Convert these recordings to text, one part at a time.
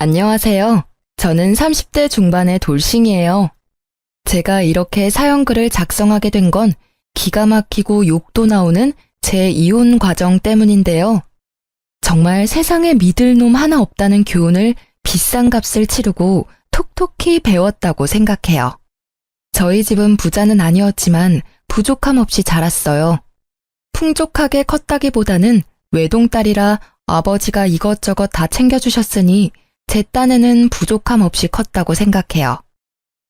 안녕하세요. 저는 30대 중반의 돌싱이에요. 제가 이렇게 사연글을 작성하게 된 건 기가 막히고 욕도 나오는 제 이혼 과정 때문인데요. 정말 세상에 믿을 놈 하나 없다는 교훈을 비싼 값을 치르고 톡톡히 배웠다고 생각해요. 저희 집은 부자는 아니었지만 부족함 없이 자랐어요. 풍족하게 컸다기보다는 외동딸이라 아버지가 이것저것 다 챙겨주셨으니 제 딴에는 부족함 없이 컸다고 생각해요.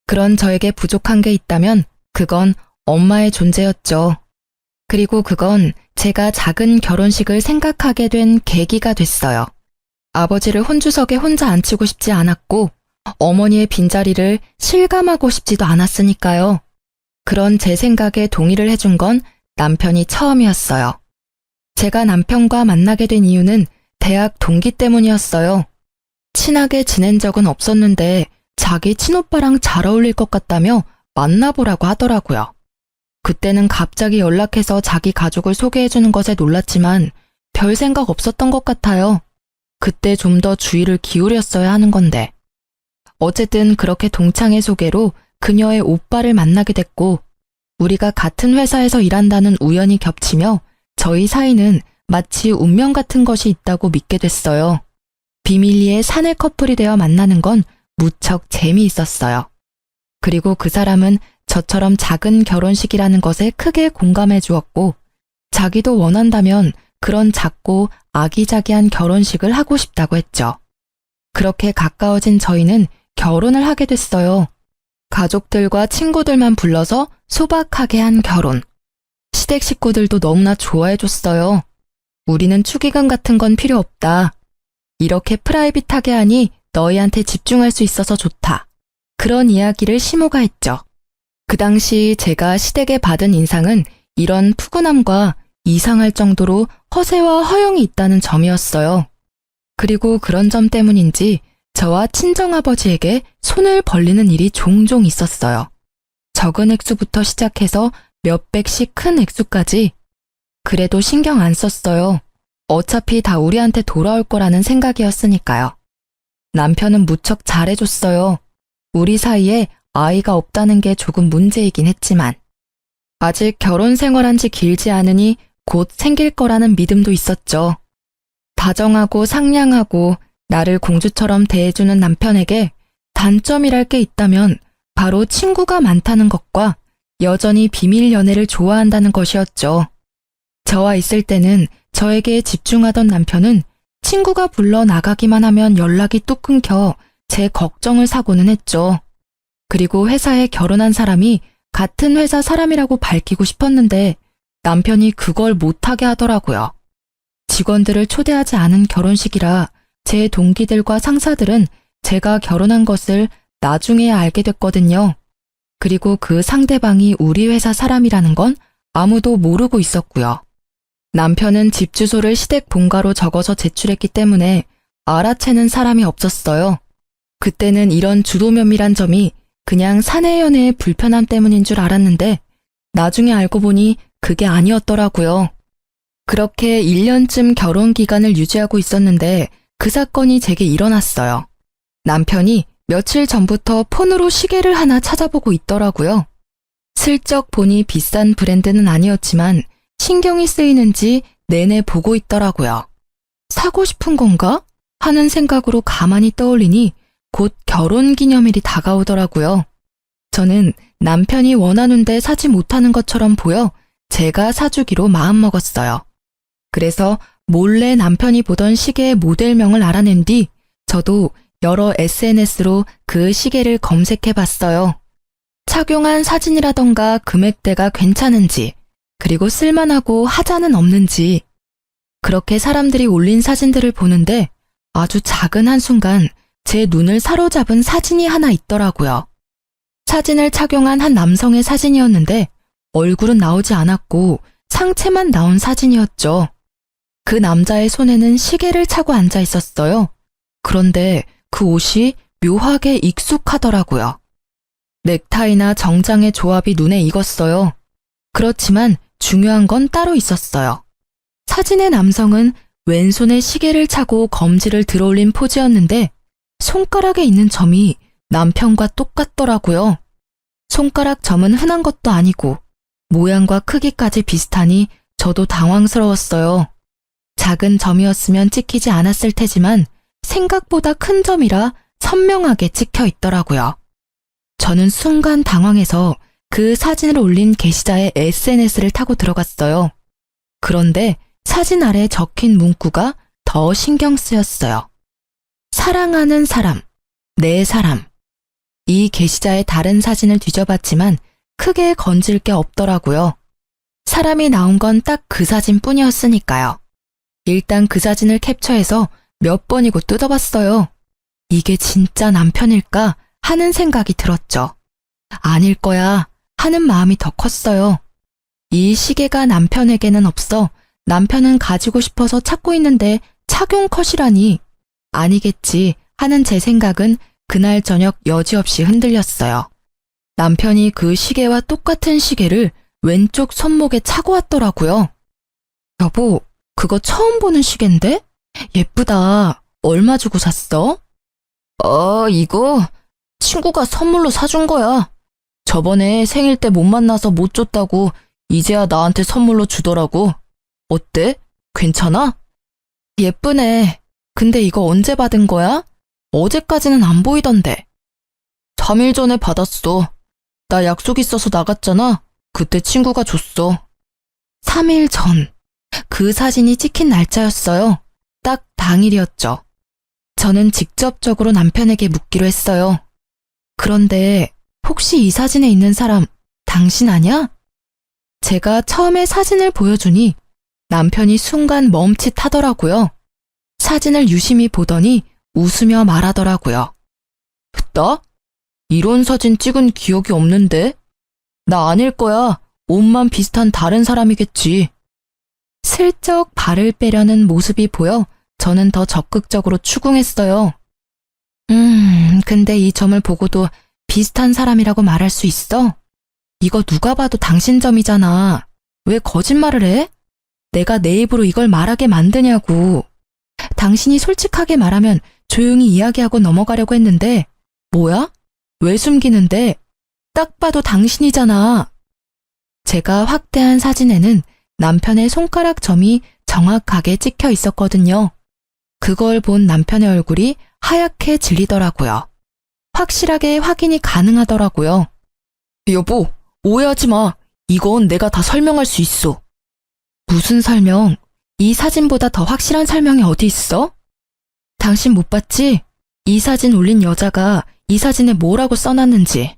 그런 저에게 부족한 게 있다면 그건 엄마의 존재였죠. 그리고 그건 제가 작은 결혼식을 생각하게 된 계기가 됐어요. 아버지를 혼주석에 혼자 앉히고 싶지 않았고 어머니의 빈자리를 실감하고 싶지도 않았으니까요. 그런 제 생각에 동의를 해준 건 남편이 처음이었어요. 제가 남편과 만나게 된 이유는 대학 동기 때문이었어요. 친하게 지낸 적은 없었는데 자기 친오빠랑 잘 어울릴 것 같다며 만나보라고 하더라고요. 그때는 갑자기 연락해서 자기 가족을 소개해주는 것에 놀랐지만 별 생각 없었던 것 같아요. 그때 좀 더 주의를 기울였어야 하는 건데. 어쨌든 그렇게 동창의 소개로 그녀의 오빠를 만나게 됐고 우리가 같은 회사에서 일한다는 우연이 겹치며 저희 사이는 마치 운명 같은 것이 있다고 믿게 됐어요. 비밀리에 사내 커플이 되어 만나는 건 무척 재미있었어요. 그리고 그 사람은 저처럼 작은 결혼식이라는 것에 크게 공감해 주었고 자기도 원한다면 그런 작고 아기자기한 결혼식을 하고 싶다고 했죠. 그렇게 가까워진 저희는 결혼을 하게 됐어요. 가족들과 친구들만 불러서 소박하게 한 결혼. 시댁 식구들도 너무나 좋아해 줬어요. 우리는 축의금 같은 건 필요 없다. 이렇게 프라이빗하게 하니 너희한테 집중할 수 있어서 좋다. 그런 이야기를 시모가 했죠. 그 당시 제가 시댁에 받은 인상은 이런 푸근함과 이상할 정도로 허세와 허영이 있다는 점이었어요. 그리고 그런 점 때문인지 저와 친정아버지에게 손을 벌리는 일이 종종 있었어요. 적은 액수부터 시작해서 몇백씩 큰 액수까지. 그래도 신경 안 썼어요. 어차피 다 우리한테 돌아올 거라는 생각이었으니까요. 남편은 무척 잘해줬어요. 우리 사이에 아이가 없다는 게 조금 문제이긴 했지만 아직 결혼 생활한 지 길지 않으니 곧 생길 거라는 믿음도 있었죠. 다정하고 상냥하고 나를 공주처럼 대해주는 남편에게 단점이랄 게 있다면 바로 친구가 많다는 것과 여전히 비밀 연애를 좋아한다는 것이었죠. 저와 있을 때는 저에게 집중하던 남편은 친구가 불러 나가기만 하면 연락이 뚝 끊겨 제 걱정을 사고는 했죠. 그리고 회사에 결혼한 사람이 같은 회사 사람이라고 밝히고 싶었는데 남편이 그걸 못하게 하더라고요. 직원들을 초대하지 않은 결혼식이라 제 동기들과 상사들은 제가 결혼한 것을 나중에 알게 됐거든요. 그리고 그 상대방이 우리 회사 사람이라는 건 아무도 모르고 있었고요. 남편은 집 주소를 시댁 본가로 적어서 제출했기 때문에 알아채는 사람이 없었어요. 그때는 이런 주도면밀한 점이 그냥 사내 연애의 불편함 때문인 줄 알았는데 나중에 알고 보니 그게 아니었더라고요. 그렇게 1년쯤 결혼 기간을 유지하고 있었는데 그 사건이 제게 일어났어요. 남편이 며칠 전부터 폰으로 시계를 하나 찾아보고 있더라고요. 슬쩍 보니 비싼 브랜드는 아니었지만 신경이 쓰이는지 내내 보고 있더라고요. 사고 싶은 건가? 하는 생각으로 가만히 떠올리니 곧 결혼기념일이 다가오더라고요. 저는 남편이 원하는데 사지 못하는 것처럼 보여 제가 사주기로 마음먹었어요. 그래서 몰래 남편이 보던 시계의 모델명을 알아낸 뒤 저도 여러 SNS로 그 시계를 검색해봤어요. 착용한 사진이라던가 금액대가 괜찮은지 그리고 쓸만하고 하자는 없는지. 그렇게 사람들이 올린 사진들을 보는데 아주 작은 한순간 제 눈을 사로잡은 사진이 하나 있더라고요. 사진을 착용한 한 남성의 사진이었는데 얼굴은 나오지 않았고 상체만 나온 사진이었죠. 그 남자의 손에는 시계를 차고 앉아 있었어요. 그런데 그 옷이 묘하게 익숙하더라고요. 넥타이나 정장의 조합이 눈에 익었어요. 그렇지만 중요한 건 따로 있었어요. 사진의 남성은 왼손에 시계를 차고 검지를 들어올린 포즈였는데 손가락에 있는 점이 남편과 똑같더라고요. 손가락 점은 흔한 것도 아니고 모양과 크기까지 비슷하니 저도 당황스러웠어요. 작은 점이었으면 찍히지 않았을 테지만 생각보다 큰 점이라 선명하게 찍혀 있더라고요. 저는 순간 당황해서 그 사진을 올린 게시자의 SNS를 타고 들어갔어요. 그런데 사진 아래 적힌 문구가 더 신경 쓰였어요. 사랑하는 사람, 내 사람. 이 게시자의 다른 사진을 뒤져봤지만 크게 건질 게 없더라고요. 사람이 나온 건 딱 그 사진뿐이었으니까요. 일단 그 사진을 캡처해서 몇 번이고 뜯어봤어요. 이게 진짜 남편일까 하는 생각이 들었죠. 아닐 거야 하는 마음이 더 컸어요. 이 시계가 남편에게는 없어 남편은 가지고 싶어서 찾고 있는데 착용 컷이라니 아니겠지 하는 제 생각은 그날 저녁 여지없이 흔들렸어요. 남편이 그 시계와 똑같은 시계를 왼쪽 손목에 차고 왔더라고요. 여보, 그거 처음 보는 시계인데? 예쁘다. 얼마 주고 샀어? 이거 친구가 선물로 사준 거야. 저번에 생일 때 못 만나서 못 줬다고 이제야 나한테 선물로 주더라고. 어때? 괜찮아? 예쁘네. 근데 이거 언제 받은 거야? 어제까지는 안 보이던데. 3일 전에 받았어. 나 약속 있어서 나갔잖아. 그때 친구가 줬어. 3일 전. 그 사진이 찍힌 날짜였어요. 딱 당일이었죠. 저는 직접적으로 남편에게 묻기로 했어요. 그런데 혹시 이 사진에 있는 사람 당신 아냐? 제가 처음에 사진을 보여주니 남편이 순간 멈칫하더라고요. 사진을 유심히 보더니 웃으며 말하더라고요. 나? 이런 사진 찍은 기억이 없는데? 나 아닐 거야. 옷만 비슷한 다른 사람이겠지. 슬쩍 발을 빼려는 모습이 보여 저는 더 적극적으로 추궁했어요. 근데 이 점을 보고도 비슷한 사람이라고 말할 수 있어? 이거 누가 봐도 당신 점이잖아. 왜 거짓말을 해? 내가 내 입으로 이걸 말하게 만드냐고. 당신이 솔직하게 말하면 조용히 이야기하고 넘어가려고 했는데 뭐야? 왜 숨기는데? 딱 봐도 당신이잖아. 제가 확대한 사진에는 남편의 손가락 점이 정확하게 찍혀 있었거든요. 그걸 본 남편의 얼굴이 하얗게 질리더라고요. 확실하게 확인이 가능하더라고요. 여보, 오해하지 마. 이건 내가 다 설명할 수 있어. 무슨 설명? 이 사진보다 더 확실한 설명이 어디 있어? 당신 못 봤지? 이 사진 올린 여자가 이 사진에 뭐라고 써놨는지.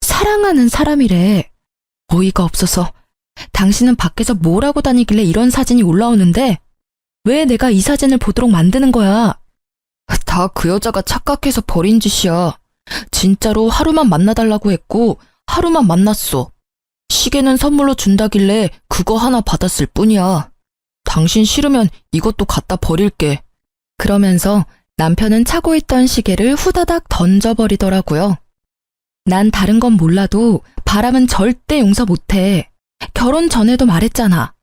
사랑하는 사람이래. 어이가 없어서. 당신은 밖에서 뭘 하고 다니길래 이런 사진이 올라오는데 왜 내가 이 사진을 보도록 만드는 거야? 다 그 여자가 착각해서 버린 짓이야. 진짜로 하루만 만나달라고 했고 하루만 만났어. 시계는 선물로 준다길래 그거 하나 받았을 뿐이야. 당신 싫으면 이것도 갖다 버릴게. 그러면서 남편은 차고 있던 시계를 후다닥 던져버리더라고요. 난 다른 건 몰라도 바람은 절대 용서 못해. 결혼 전에도 말했잖아.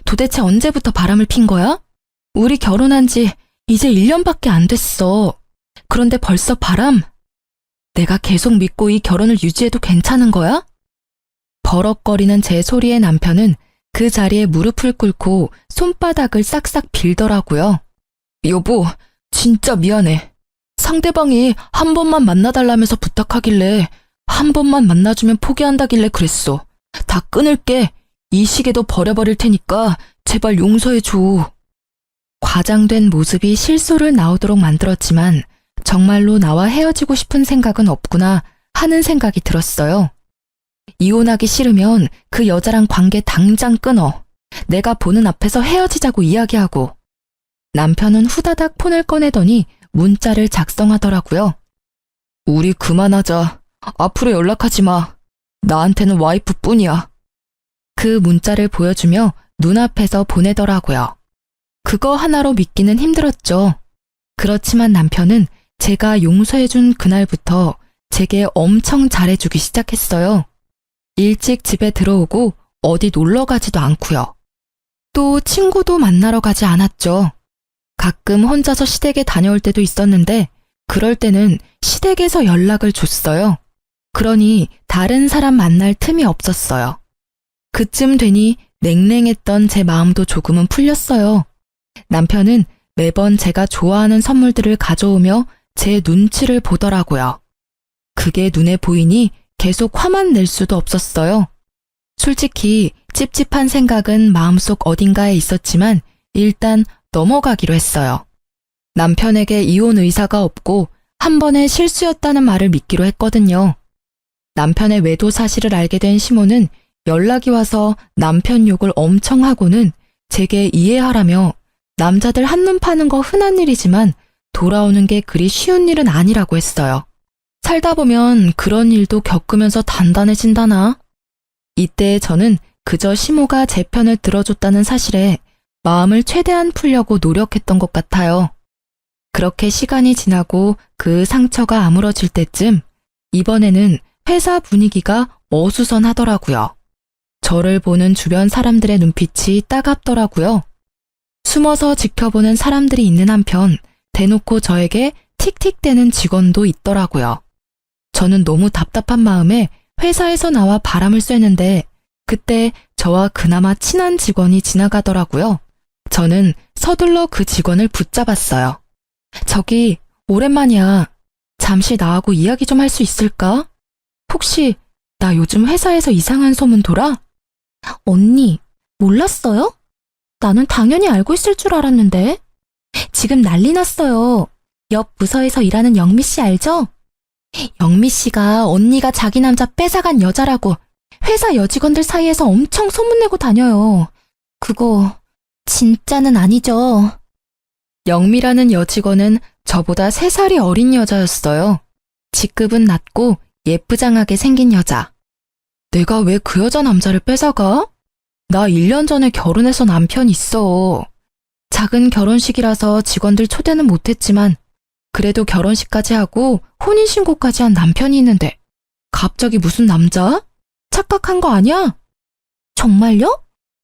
도대체 언제부터 바람을 핀 거야? 우리 결혼한 지 이제 1년밖에 안 됐어. 그런데 벌써 바람? 내가 계속 믿고 이 결혼을 유지해도 괜찮은 거야? 버럭거리는 제 소리에 남편은 그 자리에 무릎을 꿇고 손바닥을 싹싹 빌더라고요. 여보, 진짜 미안해. 상대방이 한 번만 만나달라면서 부탁하길래 한 번만 만나주면 포기한다길래 그랬어. 다 끊을게. 이 시계도 버려버릴 테니까 제발 용서해줘. 과장된 모습이 실소를 나오도록 만들었지만 정말로 나와 헤어지고 싶은 생각은 없구나 하는 생각이 들었어요. 이혼하기 싫으면 그 여자랑 관계 당장 끊어. 내가 보는 앞에서 헤어지자고 이야기하고. 남편은 후다닥 폰을 꺼내더니 문자를 작성하더라고요. 우리 그만하자. 앞으로 연락하지 마. 나한테는 와이프뿐이야. 그 문자를 보여주며 눈앞에서 보내더라고요. 그거 하나로 믿기는 힘들었죠. 그렇지만 남편은 제가 용서해준 그날부터 제게 엄청 잘해주기 시작했어요. 일찍 집에 들어오고 어디 놀러 가지도 않고요. 또 친구도 만나러 가지 않았죠. 가끔 혼자서 시댁에 다녀올 때도 있었는데 그럴 때는 시댁에서 연락을 줬어요. 그러니 다른 사람 만날 틈이 없었어요. 그쯤 되니 냉랭했던 제 마음도 조금은 풀렸어요. 남편은 매번 제가 좋아하는 선물들을 가져오며 제 눈치를 보더라고요. 그게 눈에 보이니 계속 화만 낼 수도 없었어요. 솔직히 찝찝한 생각은 마음속 어딘가에 있었지만 일단 넘어가기로 했어요. 남편에게 이혼 의사가 없고 한 번의 실수였다는 말을 믿기로 했거든요. 남편의 외도 사실을 알게 된 시모는 연락이 와서 남편 욕을 엄청 하고는 제게 이해하라며 남자들 한눈 파는 거 흔한 일이지만 돌아오는 게 그리 쉬운 일은 아니라고 했어요. 살다 보면 그런 일도 겪으면서 단단해진다나? 이때 저는 그저 시모가 제 편을 들어줬다는 사실에 마음을 최대한 풀려고 노력했던 것 같아요. 그렇게 시간이 지나고 그 상처가 아물어질 때쯤 이번에는 회사 분위기가 어수선하더라고요. 저를 보는 주변 사람들의 눈빛이 따갑더라고요. 숨어서 지켜보는 사람들이 있는 한편 대놓고 저에게 틱틱대는 직원도 있더라고요. 저는 너무 답답한 마음에 회사에서 나와 바람을 쐬는데 그때 저와 그나마 친한 직원이 지나가더라고요. 저는 서둘러 그 직원을 붙잡았어요. 저기, 오랜만이야. 잠시 나하고 이야기 좀 할 수 있을까? 혹시 나 요즘 회사에서 이상한 소문 돌아? 언니, 몰랐어요? 나는 당연히 알고 있을 줄 알았는데. 지금 난리 났어요. 옆 부서에서 일하는 영미 씨 알죠? 영미 씨가 언니가 자기 남자 뺏어간 여자라고 회사 여직원들 사이에서 엄청 소문내고 다녀요. 그거 진짜는 아니죠. 영미라는 여직원은 저보다 3살이 어린 여자였어요. 직급은 낮고 예쁘장하게 생긴 여자. 내가 왜 그 여자 남자를 뺏어가? 나 1년 전에 결혼해서 남편 있어. 작은 결혼식이라서 직원들 초대는 못했지만 그래도 결혼식까지 하고 혼인신고까지 한 남편이 있는데 갑자기 무슨 남자? 착각한 거 아니야? 정말요?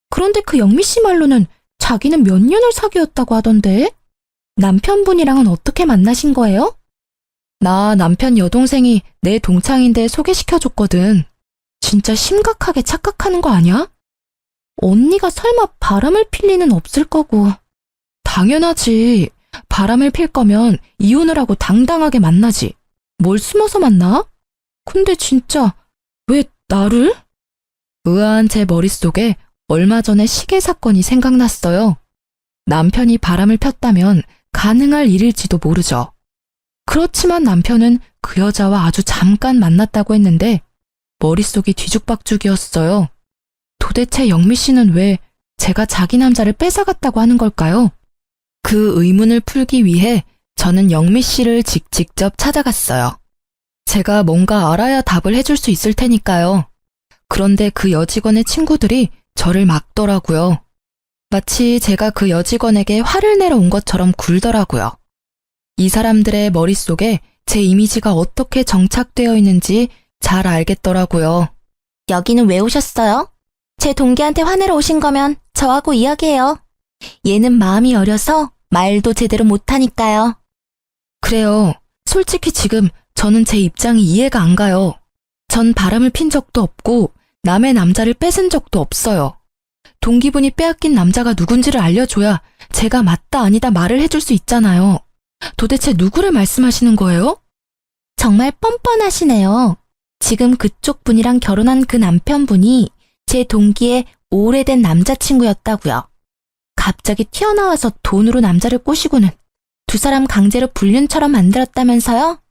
그런데 그 영미 씨 말로는 자기는 몇 년을 사귀었다고 하던데 남편분이랑은 어떻게 만나신 거예요? 나 남편 여동생이 내 동창인데 소개시켜줬거든. 진짜 심각하게 착각하는 거 아니야? 언니가 설마 바람을 필 리는 없을 거고. 당연하지. 바람을 필 거면 이혼을 하고 당당하게 만나지. 뭘 숨어서 만나? 근데 진짜 왜 나를? 의아한 제 머릿속에 얼마 전에 시계 사건이 생각났어요. 남편이 바람을 폈다면 가능할 일일지도 모르죠. 그렇지만 남편은 그 여자와 아주 잠깐 만났다고 했는데 머릿속이 뒤죽박죽이었어요. 도대체 영미 씨는 왜 제가 자기 남자를 뺏어갔다고 하는 걸까요? 그 의문을 풀기 위해 저는 영미 씨를 직접 찾아갔어요. 제가 뭔가 알아야 답을 해줄 수 있을 테니까요. 그런데 그 여직원의 친구들이 저를 막더라고요. 마치 제가 그 여직원에게 화를 내러 온 것처럼 굴더라고요. 이 사람들의 머릿속에 제 이미지가 어떻게 정착되어 있는지 잘 알겠더라고요. 여기는 왜 오셨어요? 제 동기한테 화내러 오신 거면 저하고 이야기해요. 얘는 마음이 어려서 말도 제대로 못하니까요. 그래요. 솔직히 지금 저는 제 입장이 이해가 안 가요. 전 바람을 핀 적도 없고 남의 남자를 뺏은 적도 없어요. 동기분이 빼앗긴 남자가 누군지를 알려줘야 제가 맞다 아니다 말을 해줄 수 있잖아요. 도대체 누구를 말씀하시는 거예요? 정말 뻔뻔하시네요. 지금 그쪽 분이랑 결혼한 그 남편분이 제 동기의 오래된 남자친구였다고요. 갑자기 튀어나와서 돈으로 남자를 꼬시고는 두 사람 강제로 불륜처럼 만들었다면서요?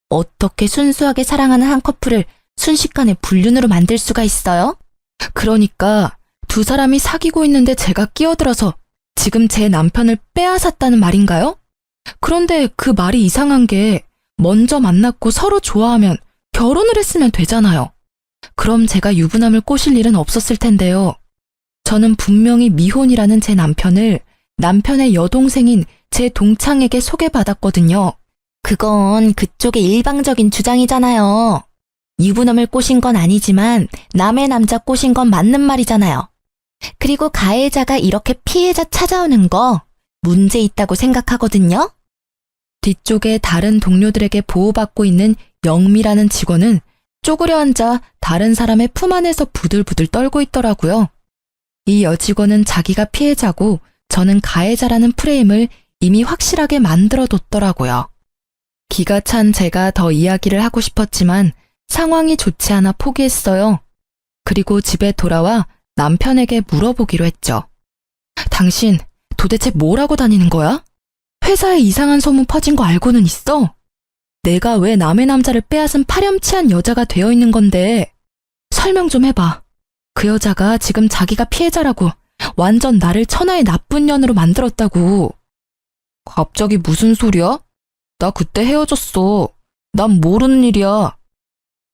어떻게 순수하게 사랑하는 한 커플을 순식간에 불륜으로 만들 수가 있어요? 그러니까 두 사람이 사귀고 있는데 제가 끼어들어서 지금 제 남편을 빼앗았다는 말인가요? 그런데 그 말이 이상한 게 먼저 만났고 서로 좋아하면 결혼을 했으면 되잖아요. 그럼 제가 유부남을 꼬실 일은 없었을 텐데요. 저는 분명히 미혼이라는 제 남편을 남편의 여동생인 제 동창에게 소개받았거든요. 그건 그쪽의 일방적인 주장이잖아요. 유부남을 꼬신 건 아니지만 남의 남자 꼬신 건 맞는 말이잖아요. 그리고 가해자가 이렇게 피해자 찾아오는 거 문제 있다고 생각하거든요. 뒤쪽에 다른 동료들에게 보호받고 있는 영미라는 직원은 쪼그려 앉아 다른 사람의 품 안에서 부들부들 떨고 있더라고요. 이 여직원은 자기가 피해자고 저는 가해자라는 프레임을 이미 확실하게 만들어뒀더라고요. 기가 찬 제가 더 이야기를 하고 싶었지만 상황이 좋지 않아 포기했어요. 그리고 집에 돌아와 남편에게 물어보기로 했죠. 당신 도대체 뭘 하고 다니는 거야? 회사에 이상한 소문 퍼진 거 알고는 있어? 내가 왜 남의 남자를 빼앗은 파렴치한 여자가 되어 있는 건데 설명 좀 해봐. 그 여자가 지금 자기가 피해자라고 완전 나를 천하의 나쁜 년으로 만들었다고. 갑자기 무슨 소리야? 나 그때 헤어졌어. 난 모르는 일이야.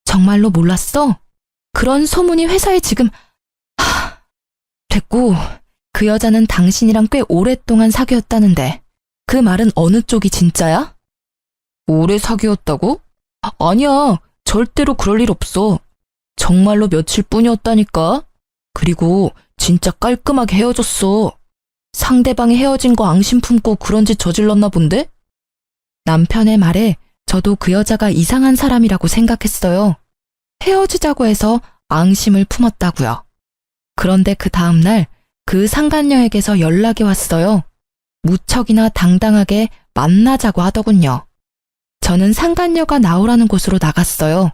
정말로 몰랐어? 그런 소문이 회사에 지금... 됐고, 그 여자는 당신이랑 꽤 오랫동안 사귀었다는데 그 말은 어느 쪽이 진짜야? 오래 사귀었다고? 아니야, 절대로 그럴 일 없어. 정말로 며칠 뿐이었다니까. 그리고 진짜 깔끔하게 헤어졌어. 상대방이 헤어진 거 앙심 품고 그런 짓 저질렀나 본데? 남편의 말에 저도 그 여자가 이상한 사람이라고 생각했어요. 헤어지자고 해서 앙심을 품었다고요. 그런데 그 다음날 그 상간녀에게서 연락이 왔어요. 무척이나 당당하게 만나자고 하더군요. 저는 상간녀가 나오라는 곳으로 나갔어요.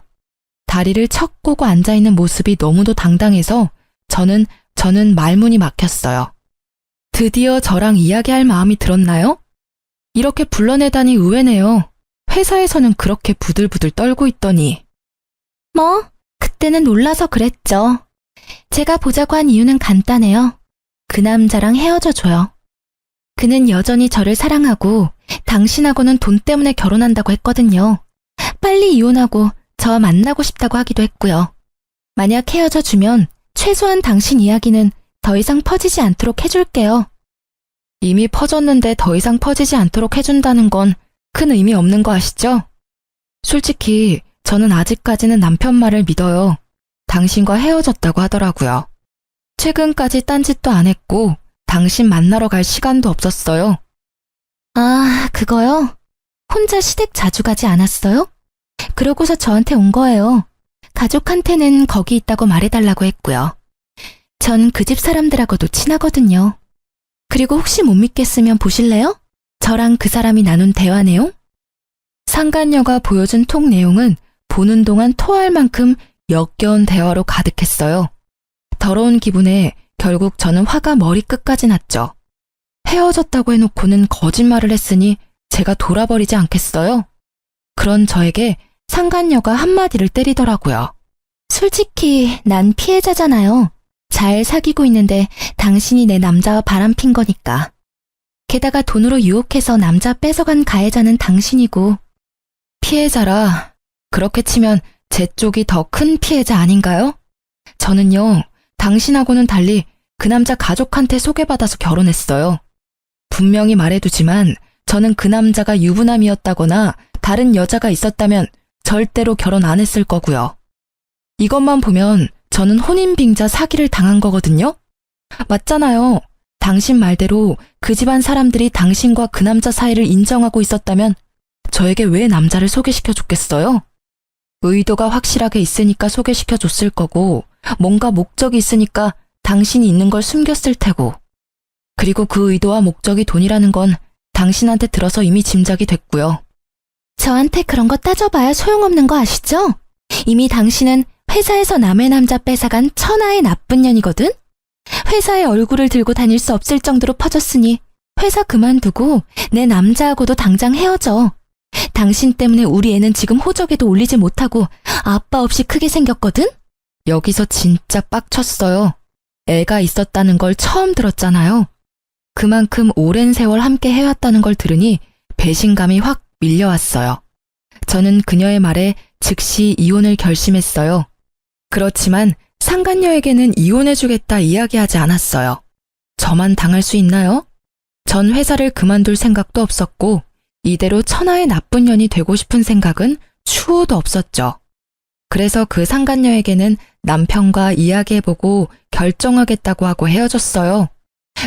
다리를 척 꼬고 앉아있는 모습이 너무도 당당해서 저는 말문이 막혔어요. 드디어 저랑 이야기할 마음이 들었나요? 이렇게 불러내다니 의외네요. 회사에서는 그렇게 부들부들 떨고 있더니. 그때는 놀라서 그랬죠. 제가 보자고 한 이유는 간단해요. 그 남자랑 헤어져줘요. 그는 여전히 저를 사랑하고 당신하고는 돈 때문에 결혼한다고 했거든요. 빨리 이혼하고 저 만나고 싶다고 하기도 했고요. 만약 헤어져주면 최소한 당신 이야기는 더 이상 퍼지지 않도록 해줄게요. 이미 퍼졌는데 더 이상 퍼지지 않도록 해준다는 건 큰 의미 없는 거 아시죠? 솔직히 저는 아직까지는 남편 말을 믿어요. 당신과 헤어졌다고 하더라고요. 최근까지 딴짓도 안 했고 당신 만나러 갈 시간도 없었어요. 아, 그거요? 혼자 시댁 자주 가지 않았어요? 그러고서 저한테 온 거예요. 가족한테는 거기 있다고 말해달라고 했고요. 전 그 집 사람들하고도 친하거든요. 그리고 혹시 못 믿겠으면 보실래요? 저랑 그 사람이 나눈 대화 내용? 상간녀가 보여준 톡 내용은 보는 동안 토할 만큼 역겨운 대화로 가득했어요. 더러운 기분에 결국 저는 화가 머리끝까지 났죠. 헤어졌다고 해놓고는 거짓말을 했으니 제가 돌아버리지 않겠어요? 그런 저에게 상간녀가 한마디를 때리더라고요. 솔직히 난 피해자잖아요. 잘 사귀고 있는데 당신이 내 남자와 바람핀 거니까. 게다가 돈으로 유혹해서 남자 뺏어간 가해자는 당신이고. 피해자라. 그렇게 치면 제 쪽이 더 큰 피해자 아닌가요? 저는요, 당신하고는 달리 그 남자 가족한테 소개받아서 결혼했어요. 분명히 말해두지만 저는 그 남자가 유부남이었다거나 다른 여자가 있었다면 절대로 결혼 안 했을 거고요. 이것만 보면 저는 혼인빙자 사기를 당한 거거든요? 맞잖아요. 당신 말대로 그 집안 사람들이 당신과 그 남자 사이를 인정하고 있었다면 저에게 왜 남자를 소개시켜 줬겠어요? 의도가 확실하게 있으니까 소개시켜 줬을 거고 뭔가 목적이 있으니까 당신이 있는 걸 숨겼을 테고 그리고 그 의도와 목적이 돈이라는 건 당신한테 들어서 이미 짐작이 됐고요. 저한테 그런 거 따져봐야 소용없는 거 아시죠? 이미 당신은 회사에서 남의 남자 뺏어간 천하의 나쁜 년이거든? 회사에 얼굴을 들고 다닐 수 없을 정도로 퍼졌으니 회사 그만두고 내 남자하고도 당장 헤어져. 당신 때문에 우리 애는 지금 호적에도 올리지 못하고 아빠 없이 크게 생겼거든? 여기서 진짜 빡쳤어요. 애가 있었다는 걸 처음 들었잖아요. 그만큼 오랜 세월 함께 해왔다는 걸 들으니 배신감이 확 밀려왔어요. 저는 그녀의 말에 즉시 이혼을 결심했어요. 그렇지만 상간녀에게는 이혼해주겠다 이야기하지 않았어요. 저만 당할 수 있나요? 전 회사를 그만둘 생각도 없었고 이대로 천하의 나쁜 년이 되고 싶은 생각은 추호도 없었죠. 그래서 그 상간녀에게는 남편과 이야기해보고 결정하겠다고 하고 헤어졌어요.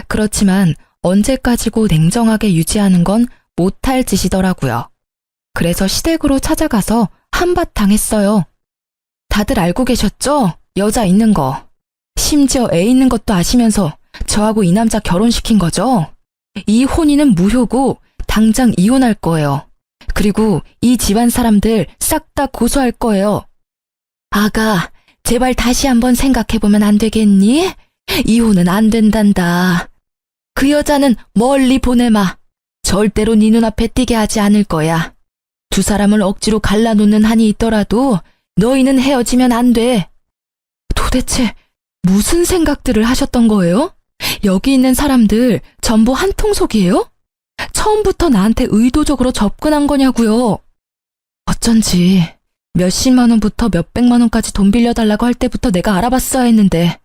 그렇지만 언제까지고 냉정하게 유지하는 건 못할 짓이더라고요. 그래서 시댁으로 찾아가서 한바탕 했어요. 다들 알고 계셨죠? 여자 있는 거. 심지어 애 있는 것도 아시면서 저하고 이 남자 결혼시킨 거죠? 이 혼인은 무효고 당장 이혼할 거예요. 그리고 이 집안 사람들 싹 다 고소할 거예요. 아가, 제발 다시 한번 생각해보면 안 되겠니? 이혼은 안 된단다. 그 여자는 멀리 보내마. 절대로 네 눈앞에 띄게 하지 않을 거야. 두 사람을 억지로 갈라놓는 한이 있더라도 너희는 헤어지면 안 돼. 도대체 무슨 생각들을 하셨던 거예요? 여기 있는 사람들 전부 한통속이에요? 처음부터 나한테 의도적으로 접근한 거냐고요. 어쩐지 몇십만 원부터 몇백만 원까지 돈 빌려달라고 할 때부터 내가 알아봤어야 했는데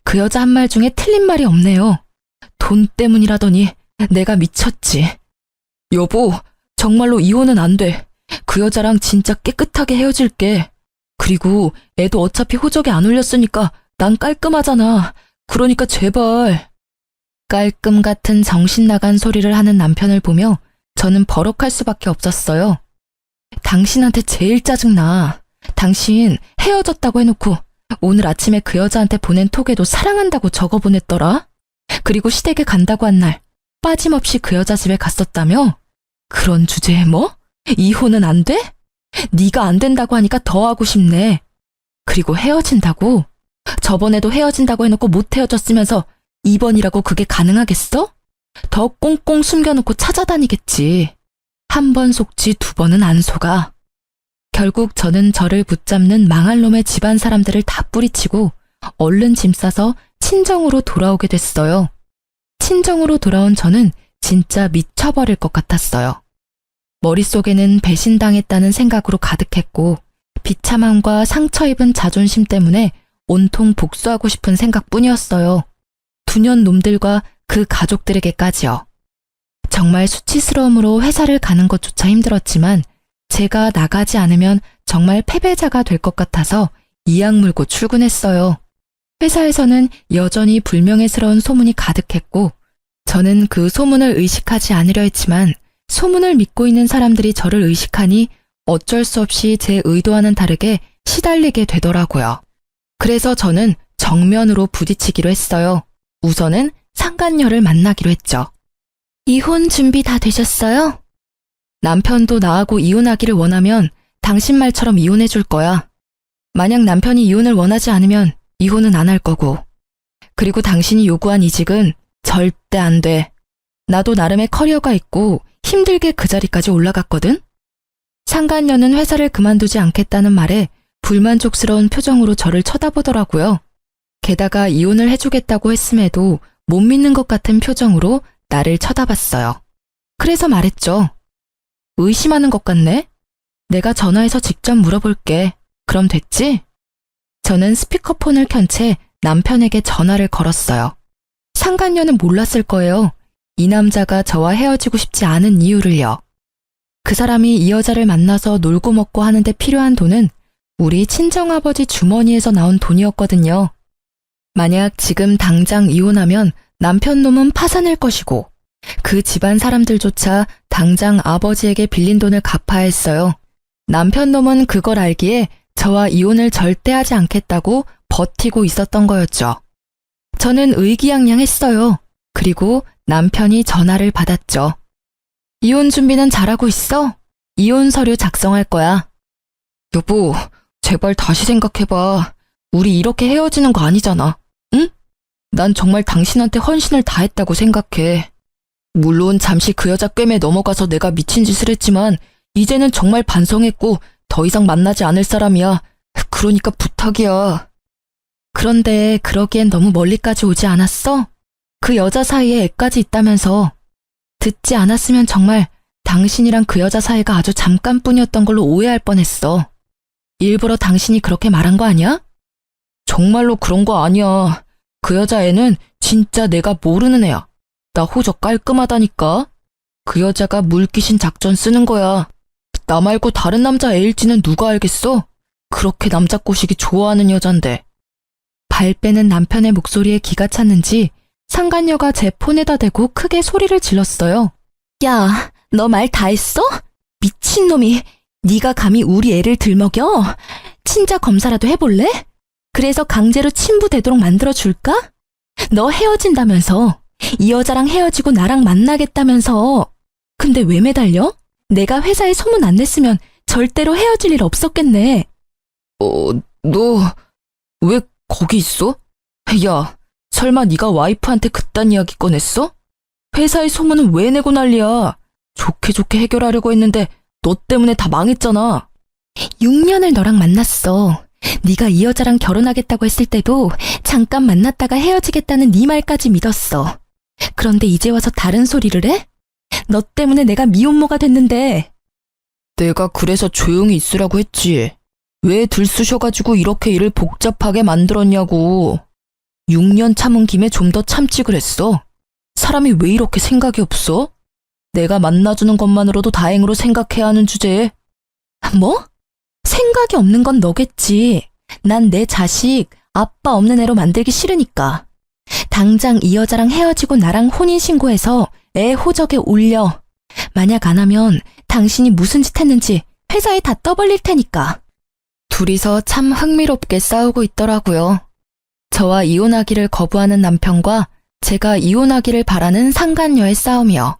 그 여자 한 말 중에 틀린 말이 없네요. 돈 때문이라더니 내가 미쳤지. 여보, 정말로 이혼은 안 돼. 그 여자랑 진짜 깨끗하게 헤어질게. 그리고 애도 어차피 호적에 안 올렸으니까 난 깔끔하잖아. 그러니까 제발. 깔끔 같은 정신 나간 소리를 하는 남편을 보며 저는 버럭할 수밖에 없었어요. 당신한테 제일 짜증나. 당신 헤어졌다고 해놓고 오늘 아침에 그 여자한테 보낸 톡에도 사랑한다고 적어보냈더라. 그리고 시댁에 간다고 한 날 빠짐없이 그 여자 집에 갔었다며? 그런 주제에 뭐? 이혼은 안 돼? 네가 안 된다고 하니까 더 하고 싶네. 그리고 헤어진다고? 저번에도 헤어진다고 해놓고 못 헤어졌으면서 이번이라고 그게 가능하겠어? 더 꽁꽁 숨겨놓고 찾아다니겠지. 한 번 속지 두 번은 안 속아. 결국 저는 저를 붙잡는 망할 놈의 집안 사람들을 다 뿌리치고 얼른 짐 싸서 친정으로 돌아오게 됐어요. 친정으로 돌아온 저는 진짜 미쳐버릴 것 같았어요. 머릿속에는 배신당했다는 생각으로 가득했고 비참함과 상처 입은 자존심 때문에 온통 복수하고 싶은 생각뿐이었어요. 두년 놈들과 그 가족들에게까지요. 정말 수치스러움으로 회사를 가는 것조차 힘들었지만 제가 나가지 않으면 정말 패배자가 될 것 같아서 이악 물고 출근했어요. 회사에서는 여전히 불명예스러운 소문이 가득했고 저는 그 소문을 의식하지 않으려 했지만 소문을 믿고 있는 사람들이 저를 의식하니 어쩔 수 없이 제 의도와는 다르게 시달리게 되더라고요. 그래서 저는 정면으로 부딪히기로 했어요. 우선은 상간녀를 만나기로 했죠. 이혼 준비 다 되셨어요? 남편도 나하고 이혼하기를 원하면 당신 말처럼 이혼해 줄 거야. 만약 남편이 이혼을 원하지 않으면 이혼은 안 할 거고. 그리고 당신이 요구한 이직은 절대 안 돼. 나도 나름의 커리어가 있고 힘들게 그 자리까지 올라갔거든? 상간녀는 회사를 그만두지 않겠다는 말에 불만족스러운 표정으로 저를 쳐다보더라고요. 게다가 이혼을 해주겠다고 했음에도 못 믿는 것 같은 표정으로 나를 쳐다봤어요. 그래서 말했죠. 의심하는 것 같네? 내가 전화해서 직접 물어볼게. 그럼 됐지? 저는 스피커폰을 켠 채 남편에게 전화를 걸었어요. 상간녀는 몰랐을 거예요. 이 남자가 저와 헤어지고 싶지 않은 이유를요. 그 사람이 이 여자를 만나서 놀고 먹고 하는데 필요한 돈은 우리 친정아버지 주머니에서 나온 돈이었거든요. 만약 지금 당장 이혼하면 남편 놈은 파산할 것이고 그 집안 사람들조차 당장 아버지에게 빌린 돈을 갚아야 했어요. 남편 놈은 그걸 알기에 저와 이혼을 절대 하지 않겠다고 버티고 있었던 거였죠. 저는 의기양양했어요. 그리고 남편이 전화를 받았죠. 이혼 준비는 잘하고 있어? 이혼 서류 작성할 거야. 여보, 제발 다시 생각해봐. 우리 이렇게 헤어지는 거 아니잖아. 응? 난 정말 당신한테 헌신을 다했다고 생각해. 물론 잠시 그 여자 꿰매 넘어가서 내가 미친 짓을 했지만 이제는 정말 반성했고 더 이상 만나지 않을 사람이야. 그러니까 부탁이야. 그런데 그러기엔 너무 멀리까지 오지 않았어? 그 여자 사이에 애까지 있다면서. 듣지 않았으면 정말 당신이랑 그 여자 사이가 아주 잠깐뿐이었던 걸로 오해할 뻔했어. 일부러 당신이 그렇게 말한 거 아니야? 정말로 그런 거 아니야. 그 여자애는 진짜 내가 모르는 애야. 나 호적 깔끔하다니까. 그 여자가 물귀신 작전 쓰는 거야. 나 말고 다른 남자 애일지는 누가 알겠어? 그렇게 남자 꼬시기 좋아하는 여잔데. 발 빼는 남편의 목소리에 기가 찼는지 상간녀가 제 폰에다 대고 크게 소리를 질렀어요. 야, 너 말 다 했어? 미친놈이, 네가 감히 우리 애를 들먹여? 친자 검사라도 해볼래? 그래서 강제로 친부되도록 만들어줄까? 너 헤어진다면서. 이 여자랑 헤어지고 나랑 만나겠다면서. 근데 왜 매달려? 내가 회사에 소문 안 냈으면 절대로 헤어질 일 없었겠네. 너 왜 거기 있어? 야, 설마 네가 와이프한테 그딴 이야기 꺼냈어? 회사에 소문은 왜 내고 난리야? 좋게 좋게 해결하려고 했는데 너 때문에 다 망했잖아. 6년을 너랑 만났어. 네가 이 여자랑 결혼하겠다고 했을 때도 잠깐 만났다가 헤어지겠다는 네 말까지 믿었어. 그런데 이제 와서 다른 소리를 해? 너 때문에 내가 미혼모가 됐는데. 내가 그래서 조용히 있으라고 했지. 왜 들쑤셔가지고 이렇게 일을 복잡하게 만들었냐고. 6년 참은 김에 좀 더 참지 그랬어. 사람이 왜 이렇게 생각이 없어? 내가 만나주는 것만으로도 다행으로 생각해야 하는 주제에. 뭐? 생각이 없는 건 너겠지. 난 내 자식 아빠 없는 애로 만들기 싫으니까. 당장 이 여자랑 헤어지고 나랑 혼인신고해서 애 호적에 올려. 만약 안 하면 당신이 무슨 짓 했는지 회사에 다 떠벌릴 테니까. 둘이서 참 흥미롭게 싸우고 있더라고요. 저와 이혼하기를 거부하는 남편과 제가 이혼하기를 바라는 상간녀의 싸움이요.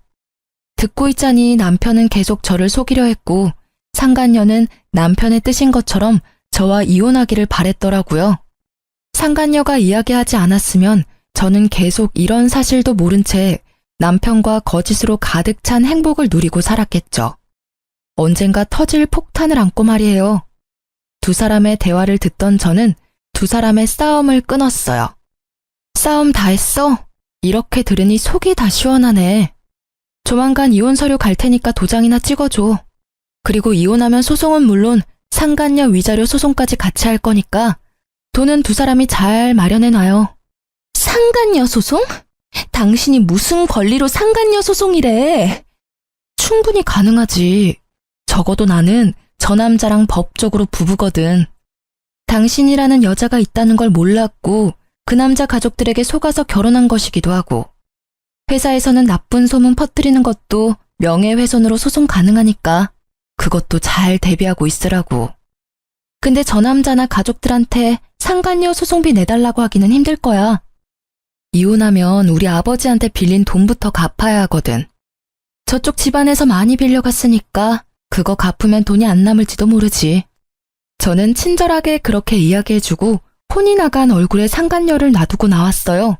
듣고 있자니 남편은 계속 저를 속이려 했고 상간녀는 남편의 뜻인 것처럼 저와 이혼하기를 바랬더라고요. 상간녀가 이야기하지 않았으면 저는 계속 이런 사실도 모른 채 남편과 거짓으로 가득 찬 행복을 누리고 살았겠죠. 언젠가 터질 폭탄을 안고 말이에요. 두 사람의 대화를 듣던 저는 두 사람의 싸움을 끊었어요. 싸움 다 했어? 이렇게 들으니 속이 다 시원하네. 조만간 이혼 서류 갈 테니까 도장이나 찍어줘. 그리고 이혼하면 소송은 물론 상간녀 위자료 소송까지 같이 할 거니까 돈은 두 사람이 잘 마련해놔요. 상간녀 소송? 당신이 무슨 권리로 상간녀 소송이래? 충분히 가능하지. 적어도 나는 저 남자랑 법적으로 부부거든. 당신이라는 여자가 있다는 걸 몰랐고 그 남자 가족들에게 속아서 결혼한 것이기도 하고 회사에서는 나쁜 소문 퍼뜨리는 것도 명예훼손으로 소송 가능하니까 그것도 잘 대비하고 있으라고. 근데 저 남자나 가족들한테 상간녀 소송비 내달라고 하기는 힘들 거야. 이혼하면 우리 아버지한테 빌린 돈부터 갚아야 하거든. 저쪽 집안에서 많이 빌려갔으니까 그거 갚으면 돈이 안 남을지도 모르지. 저는 친절하게 그렇게 이야기해주고 혼이 나간 얼굴에 상간녀를 놔두고 나왔어요.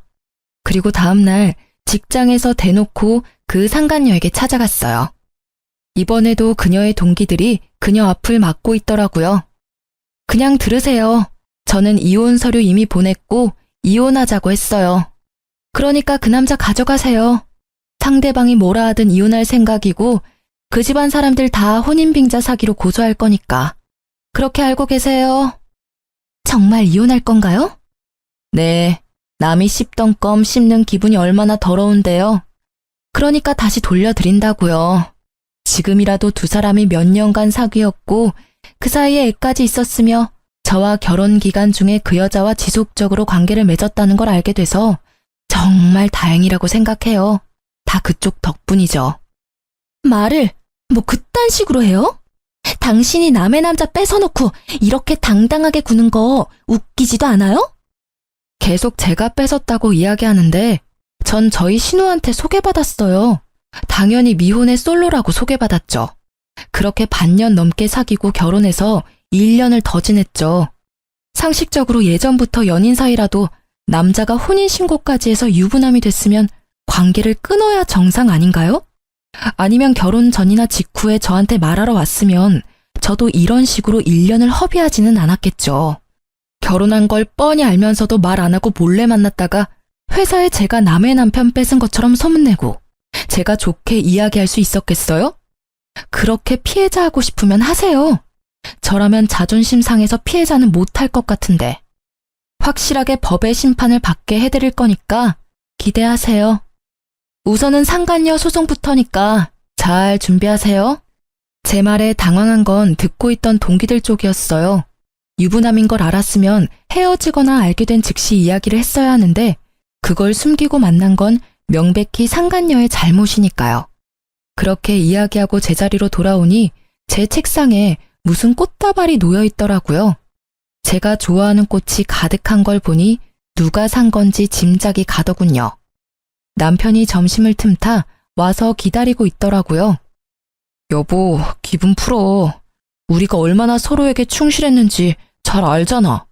그리고 다음날 직장에서 대놓고 그 상간녀에게 찾아갔어요. 이번에도 그녀의 동기들이 그녀 앞을 막고 있더라고요. 그냥 들으세요. 저는 이혼 서류 이미 보냈고 이혼하자고 했어요. 그러니까 그 남자 가져가세요. 상대방이 뭐라 하든 이혼할 생각이고 그 집안 사람들 다 혼인빙자 사기로 고소할 거니까. 그렇게 알고 계세요. 정말 이혼할 건가요? 네, 남이 씹던 껌 씹는 기분이 얼마나 더러운데요. 그러니까 다시 돌려드린다고요. 지금이라도 두 사람이 몇 년간 사귀었고 그 사이에 애까지 있었으며 저와 결혼 기간 중에 그 여자와 지속적으로 관계를 맺었다는 걸 알게 돼서 정말 다행이라고 생각해요. 다 그쪽 덕분이죠. 말을 뭐 그딴 식으로 해요? 당신이 남의 남자 뺏어놓고 이렇게 당당하게 구는 거 웃기지도 않아요? 계속 제가 뺏었다고 이야기하는데 전 저희 신우한테 소개받았어요. 당연히 미혼의 솔로라고 소개받았죠. 그렇게 반년 넘게 사귀고 결혼해서 1년을 더 지냈죠. 상식적으로 예전부터 연인 사이라도 남자가 혼인신고까지 해서 유부남이 됐으면 관계를 끊어야 정상 아닌가요? 아니면 결혼 전이나 직후에 저한테 말하러 왔으면 저도 이런 식으로 1년을 허비하지는 않았겠죠. 결혼한 걸 뻔히 알면서도 말 안 하고 몰래 만났다가 회사에 제가 남의 남편 뺏은 것처럼 소문내고 제가 좋게 이야기할 수 있었겠어요? 그렇게 피해자하고 싶으면 하세요. 저라면 자존심 상해서 피해자는 못할 것 같은데. 확실하게 법의 심판을 받게 해드릴 거니까 기대하세요. 우선은 상간녀 소송부터니까 잘 준비하세요. 제 말에 당황한 건 듣고 있던 동기들 쪽이었어요. 유부남인 걸 알았으면 헤어지거나 알게 된 즉시 이야기를 했어야 하는데 그걸 숨기고 만난 건 명백히 상간녀의 잘못이니까요. 그렇게 이야기하고 제자리로 돌아오니 제 책상에 무슨 꽃다발이 놓여 있더라고요. 제가 좋아하는 꽃이 가득한 걸 보니 누가 산 건지 짐작이 가더군요. 남편이 점심을 틈타 와서 기다리고 있더라고요. 여보, 기분 풀어. 우리가 얼마나 서로에게 충실했는지 잘 알잖아.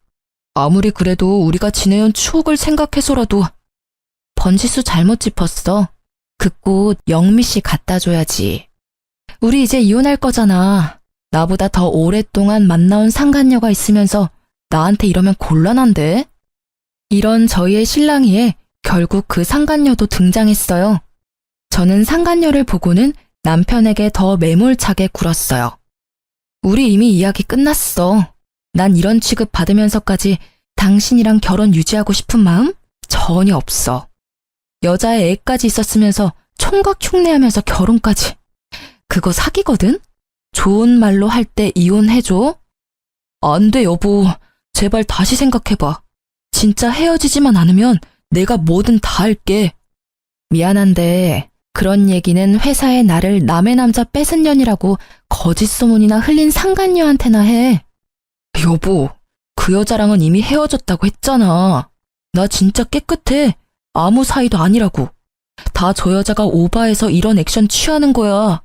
아무리 그래도 우리가 지내온 추억을 생각해서라도. 번지수 잘못 짚었어. 그 꽃 영미 씨 갖다 줘야지. 우리 이제 이혼할 거잖아. 나보다 더 오랫동안 만나온 상간녀가 있으면서 나한테 이러면 곤란한데? 이런 저희의 실랑이에 결국 그 상간녀도 등장했어요. 저는 상간녀를 보고는 남편에게 더 매몰차게 굴었어요. 우리 이미 이야기 끝났어. 난 이런 취급 받으면서까지 당신이랑 결혼 유지하고 싶은 마음 전혀 없어. 여자의 애까지 있었으면서 총각 흉내하면서 결혼까지. 그거 사기거든? 좋은 말로 할 때 이혼해줘? 안 돼, 여보. 제발 다시 생각해봐. 진짜 헤어지지만 않으면 내가 뭐든 다 할게. 미안한데 그런 얘기는 회사에 나를 남의 남자 뺏은 년이라고 거짓 소문이나 흘린 상간녀한테나 해. 여보, 그 여자랑은 이미 헤어졌다고 했잖아. 나 진짜 깨끗해. 아무 사이도 아니라고. 다 저 여자가 오바해서 이런 액션 취하는 거야.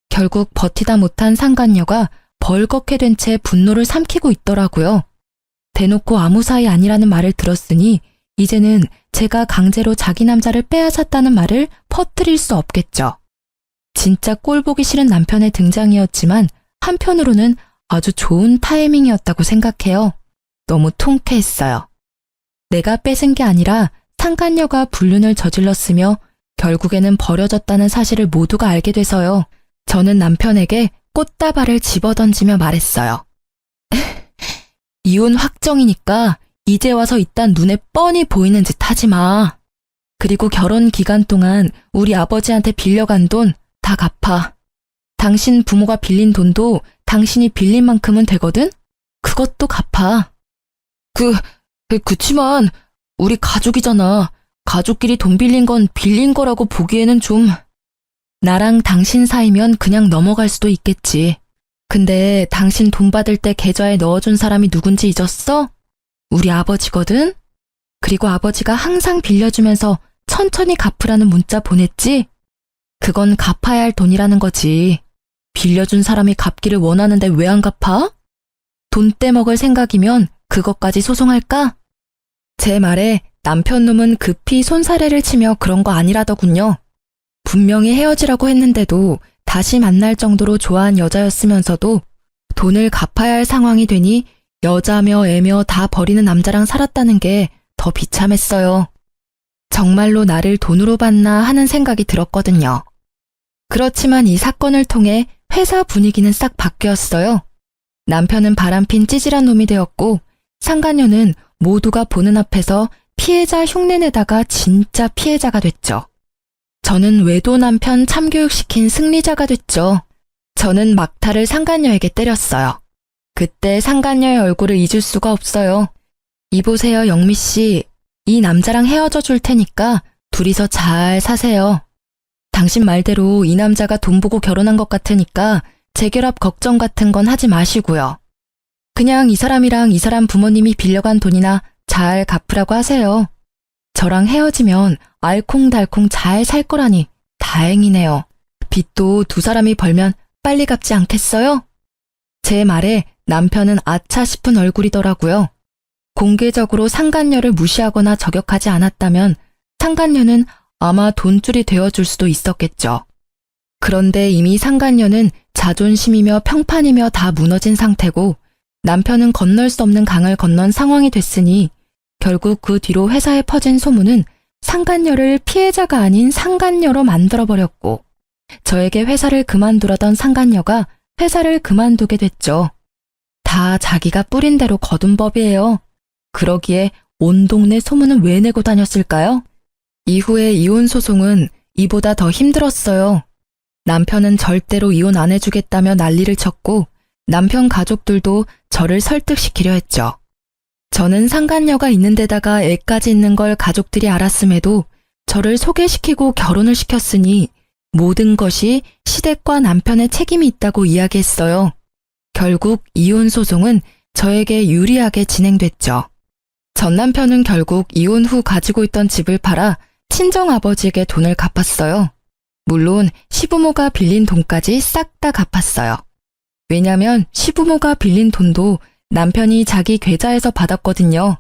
결국 버티다 못한 상간녀가 벌겋게 된 채 분노를 삼키고 있더라고요. 대놓고 아무 사이 아니라는 말을 들었으니 이제는 제가 강제로 자기 남자를 빼앗았다는 말을 퍼뜨릴 수 없겠죠. 진짜 꼴보기 싫은 남편의 등장이었지만 한편으로는 아주 좋은 타이밍이었다고 생각해요. 너무 통쾌했어요. 내가 뺏은 게 아니라 상간녀가 불륜을 저질렀으며 결국에는 버려졌다는 사실을 모두가 알게 돼서요. 저는 남편에게 꽃다발을 집어던지며 말했어요. 이혼 확정이니까 이제 와서 이딴 눈에 뻔히 보이는 짓 하지 마. 그리고 결혼 기간 동안 우리 아버지한테 빌려간 돈 다 갚아. 당신 부모가 빌린 돈도 당신이 빌린 만큼은 되거든? 그것도 갚아. 그치만 우리 가족이잖아. 가족끼리 돈 빌린 건 빌린 거라고 보기에는 좀. 나랑 당신 사이면 그냥 넘어갈 수도 있겠지. 근데 당신 돈 받을 때 계좌에 넣어준 사람이 누군지 잊었어? 우리 아버지거든? 그리고 아버지가 항상 빌려주면서 천천히 갚으라는 문자 보냈지? 그건 갚아야 할 돈이라는 거지. 빌려준 사람이 갚기를 원하는데 왜 안 갚아? 돈 떼먹을 생각이면 그것까지 소송할까? 제 말에 남편 놈은 급히 손사래를 치며 그런 거 아니라더군요. 분명히 헤어지라고 했는데도 다시 만날 정도로 좋아한 여자였으면서도 돈을 갚아야 할 상황이 되니 여자며 애며 다 버리는 남자랑 살았다는 게 더 비참했어요. 정말로 나를 돈으로 봤나 하는 생각이 들었거든요. 그렇지만 이 사건을 통해 회사 분위기는 싹 바뀌었어요. 남편은 바람핀 찌질한 놈이 되었고 상간녀는 모두가 보는 앞에서 피해자 흉내내다가 진짜 피해자가 됐죠. 저는 외도 남편 참교육시킨 승리자가 됐죠. 저는 막타를 상간녀에게 때렸어요. 그때 상간녀의 얼굴을 잊을 수가 없어요. 이보세요, 영미 씨. 이 남자랑 헤어져 줄 테니까 둘이서 잘 사세요. 당신 말대로 이 남자가 돈 보고 결혼한 것 같으니까 재결합 걱정 같은 건 하지 마시고요. 그냥 이 사람이랑 이 사람 부모님이 빌려간 돈이나 잘 갚으라고 하세요. 저랑 헤어지면 알콩달콩 잘 살 거라니 다행이네요. 빚도 두 사람이 벌면 빨리 갚지 않겠어요? 제 말에 남편은 아차 싶은 얼굴이더라고요. 공개적으로 상간녀를 무시하거나 저격하지 않았다면 상간녀는 아마 돈줄이 되어줄 수도 있었겠죠. 그런데 이미 상간녀는 자존심이며 평판이며 다 무너진 상태고 남편은 건널 수 없는 강을 건넌 상황이 됐으니 결국 그 뒤로 회사에 퍼진 소문은 상간녀를 피해자가 아닌 상간녀로 만들어버렸고 저에게 회사를 그만두라던 상간녀가 회사를 그만두게 됐죠. 다 자기가 뿌린 대로 거둔 법이에요. 그러기에 온 동네 소문은 왜 내고 다녔을까요? 이후에 이혼 소송은 이보다 더 힘들었어요. 남편은 절대로 이혼 안 해주겠다며 난리를 쳤고 남편 가족들도 저를 설득시키려 했죠. 저는 상간녀가 있는 데다가 애까지 있는 걸 가족들이 알았음에도 저를 소개시키고 결혼을 시켰으니 모든 것이 시댁과 남편의 책임이 있다고 이야기했어요. 결국 이혼 소송은 저에게 유리하게 진행됐죠. 전 남편은 결국 이혼 후 가지고 있던 집을 팔아 친정아버지에게 돈을 갚았어요. 물론 시부모가 빌린 돈까지 싹 다 갚았어요. 왜냐면 시부모가 빌린 돈도 남편이 자기 계좌에서 받았거든요.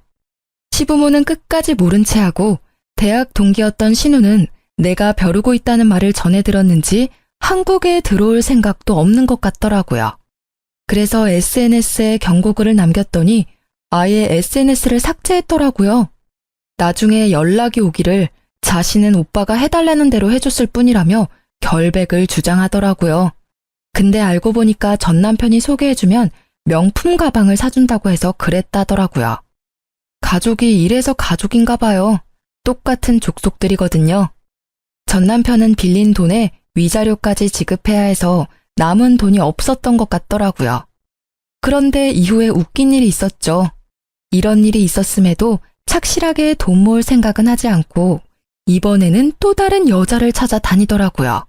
시부모는 끝까지 모른 채 하고 대학 동기였던 신우는 내가 벼르고 있다는 말을 전해 들었는지 한국에 들어올 생각도 없는 것 같더라고요. 그래서 SNS에 경고글을 남겼더니 아예 SNS를 삭제했더라고요. 나중에 연락이 오기를 자신은 오빠가 해달라는 대로 해줬을 뿐이라며 결백을 주장하더라고요. 근데 알고 보니까 전 남편이 소개해주면 명품 가방을 사준다고 해서 그랬다더라고요. 가족이 이래서 가족인가 봐요. 똑같은 족속들이거든요. 전 남편은 빌린 돈에 위자료까지 지급해야 해서 남은 돈이 없었던 것 같더라고요. 그런데 이후에 웃긴 일이 있었죠. 이런 일이 있었음에도 착실하게 돈 모을 생각은 하지 않고 이번에는 또 다른 여자를 찾아 다니더라고요.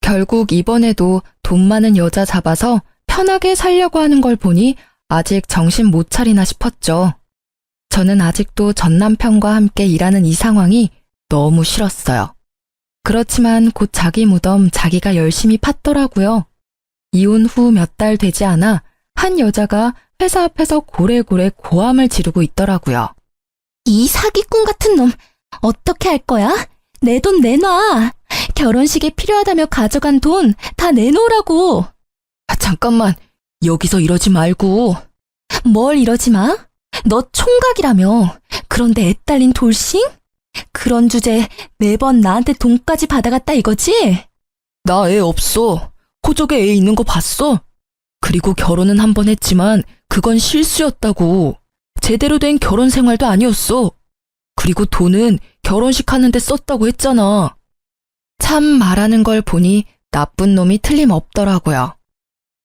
결국 이번에도 돈 많은 여자 잡아서 편하게 살려고 하는 걸 보니 아직 정신 못 차리나 싶었죠. 저는 아직도 전 남편과 함께 일하는 이 상황이 너무 싫었어요. 그렇지만 곧 자기 무덤 자기가 열심히 팠더라고요. 이혼 후 몇 달 되지 않아 한 여자가 회사 앞에서 고래고래 고함을 지르고 있더라고요. 이 사기꾼 같은 놈, 어떻게 할 거야? 내 돈 내놔. 결혼식에 필요하다며 가져간 돈 다 내놓으라고. 잠깐만, 여기서 이러지 말고. 뭘 이러지 마? 너 총각이라며. 그런데 애 딸린 돌싱? 그런 주제에 매번 나한테 돈까지 받아갔다 이거지? 나 애 없어. 호적에 애 있는 거 봤어? 그리고 결혼은 한 번 했지만 그건 실수였다고. 제대로 된 결혼 생활도 아니었어. 그리고 돈은 결혼식 하는데 썼다고 했잖아. 참 말하는 걸 보니 나쁜 놈이 틀림없더라고요.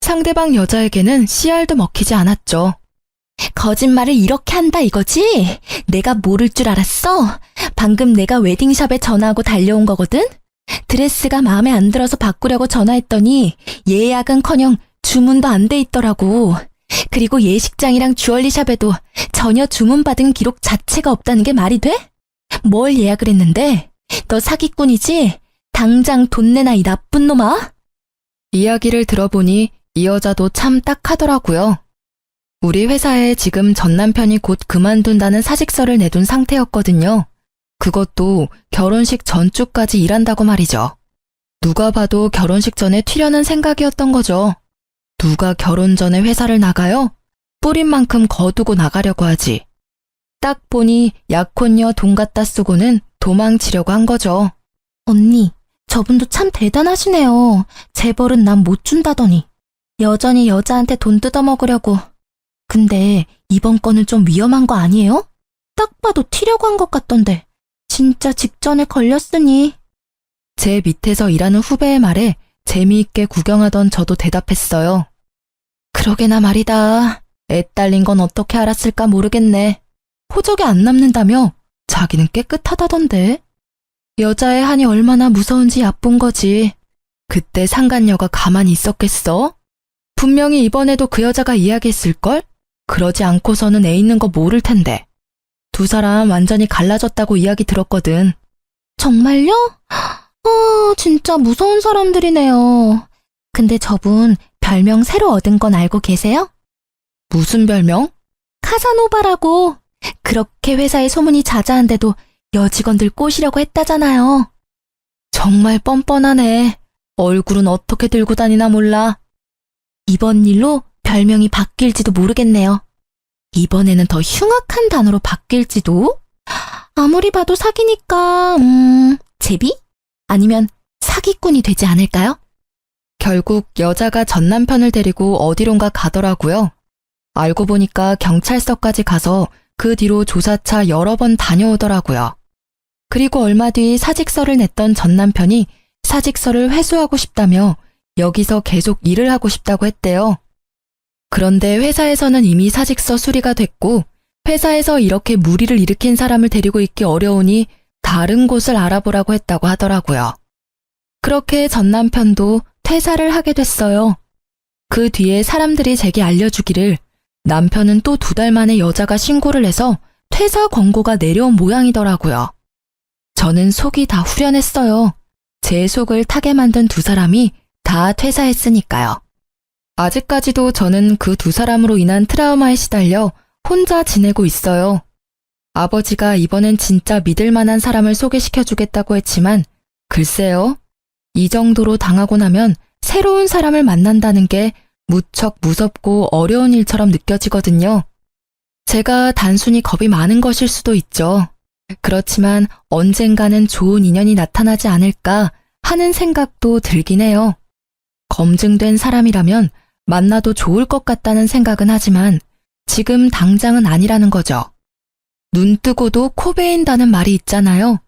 상대방 여자에게는 씨알도 먹히지 않았죠. 거짓말을 이렇게 한다 이거지? 내가 모를 줄 알았어? 방금 내가 웨딩샵에 전화하고 달려온 거거든? 드레스가 마음에 안 들어서 바꾸려고 전화했더니 예약은커녕 주문도 안 돼 있더라고. 그리고 예식장이랑 주얼리샵에도 전혀 주문받은 기록 자체가 없다는 게 말이 돼? 뭘 예약을 했는데? 너 사기꾼이지? 당장 돈 내놔 이 나쁜 놈아. 이야기를 들어보니 이 여자도 참 딱하더라고요. 우리 회사에 지금 전 남편이 곧 그만둔다는 사직서를 내둔 상태였거든요. 그것도 결혼식 전주까지 일한다고 말이죠. 누가 봐도 결혼식 전에 튀려는 생각이었던 거죠. 누가 결혼 전에 회사를 나가요? 뿌린 만큼 거두고 나가려고 하지. 딱 보니 약혼녀 돈 갖다 쓰고는 도망치려고 한 거죠. 언니, 저분도 참 대단하시네요. 재벌은 난 못 준다더니. 여전히 여자한테 돈 뜯어먹으려고. 근데 이번 건은 좀 위험한 거 아니에요? 딱 봐도 튀려고 한 것 같던데. 진짜 직전에 걸렸으니. 제 밑에서 일하는 후배의 말에 재미있게 구경하던 저도 대답했어요. 그러게나 말이다. 애 딸린 건 어떻게 알았을까 모르겠네. 호적에 안 남는다며 자기는 깨끗하다던데. 여자의 한이 얼마나 무서운지 얕본 거지. 그때 상간녀가 가만히 있었겠어? 분명히 이번에도 그 여자가 이야기했을걸? 그러지 않고서는 애 있는 거 모를 텐데. 두 사람 완전히 갈라졌다고 이야기 들었거든. 정말요? 진짜 무서운 사람들이네요. 근데 저분 별명 새로 얻은 건 알고 계세요? 무슨 별명? 카사노바라고. 그렇게 회사에 소문이 자자한데도 여직원들 꼬시려고 했다잖아요. 정말 뻔뻔하네. 얼굴은 어떻게 들고 다니나 몰라. 이번 일로 별명이 바뀔지도 모르겠네요. 이번에는 더 흉악한 단어로 바뀔지도? 아무리 봐도 사기니까, 제비? 아니면 사기꾼이 되지 않을까요? 결국 여자가 전 남편을 데리고 어디론가 가더라고요. 알고 보니까 경찰서까지 가서 그 뒤로 조사차 여러 번 다녀오더라고요. 그리고 얼마 뒤 사직서를 냈던 전 남편이 사직서를 회수하고 싶다며 여기서 계속 일을 하고 싶다고 했대요. 그런데 회사에서는 이미 사직서 수리가 됐고 회사에서 이렇게 무리를 일으킨 사람을 데리고 있기 어려우니 다른 곳을 알아보라고 했다고 하더라고요. 그렇게 전 남편도 퇴사를 하게 됐어요. 그 뒤에 사람들이 제게 알려주기를 남편은 또 2달 만에 여자가 신고를 해서 퇴사 권고가 내려온 모양이더라고요. 저는 속이 다 후련했어요. 제 속을 타게 만든 2사람이 다 퇴사했으니까요. 아직까지도 저는 그 2사람으로 인한 트라우마에 시달려 혼자 지내고 있어요. 아버지가 이번엔 진짜 믿을 만한 사람을 소개시켜주겠다고 했지만 글쎄요. 이 정도로 당하고 나면 새로운 사람을 만난다는 게 무척 무섭고 어려운 일처럼 느껴지거든요. 제가 단순히 겁이 많은 것일 수도 있죠. 그렇지만 언젠가는 좋은 인연이 나타나지 않을까 하는 생각도 들긴 해요. 검증된 사람이라면 만나도 좋을 것 같다는 생각은 하지만 지금 당장은 아니라는 거죠. 눈 뜨고도 코 베인다는 말이 있잖아요.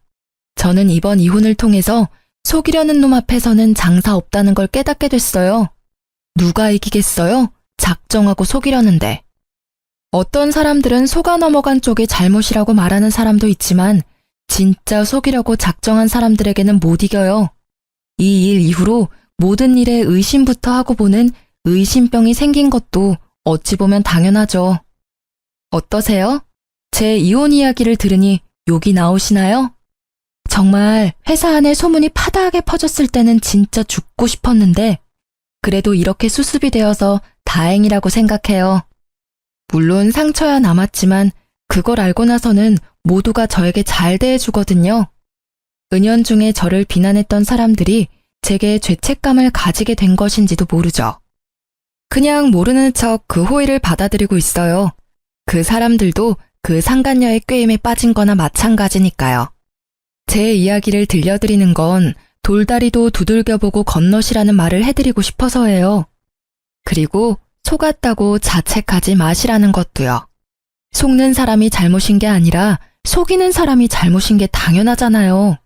저는 이번 이혼을 통해서 속이려는 놈 앞에서는 장사 없다는 걸 깨닫게 됐어요. 누가 이기겠어요? 작정하고 속이려는데. 어떤 사람들은 속아 넘어간 쪽이 잘못이라고 말하는 사람도 있지만 진짜 속이려고 작정한 사람들에게는 못 이겨요. 이 일 이후로 모든 일에 의심부터 하고 보는 의심병이 생긴 것도 어찌 보면 당연하죠. 어떠세요? 제 이혼 이야기를 들으니 욕이 나오시나요? 정말 회사 안에 소문이 파다하게 퍼졌을 때는 진짜 죽고 싶었는데 그래도 이렇게 수습이 되어서 다행이라고 생각해요. 물론 상처야 남았지만 그걸 알고 나서는 모두가 저에게 잘 대해주거든요. 은연중에 저를 비난했던 사람들이 제게 죄책감을 가지게 된 것인지도 모르죠. 그냥 모르는 척 그 호의를 받아들이고 있어요. 그 사람들도 그 상간녀의 꾀임에 빠진 거나 마찬가지니까요. 제 이야기를 들려드리는 건 돌다리도 두들겨보고 건너시라는 말을 해드리고 싶어서예요. 그리고 속았다고 자책하지 마시라는 것도요. 속는 사람이 잘못인 게 아니라 속이는 사람이 잘못인 게 당연하잖아요.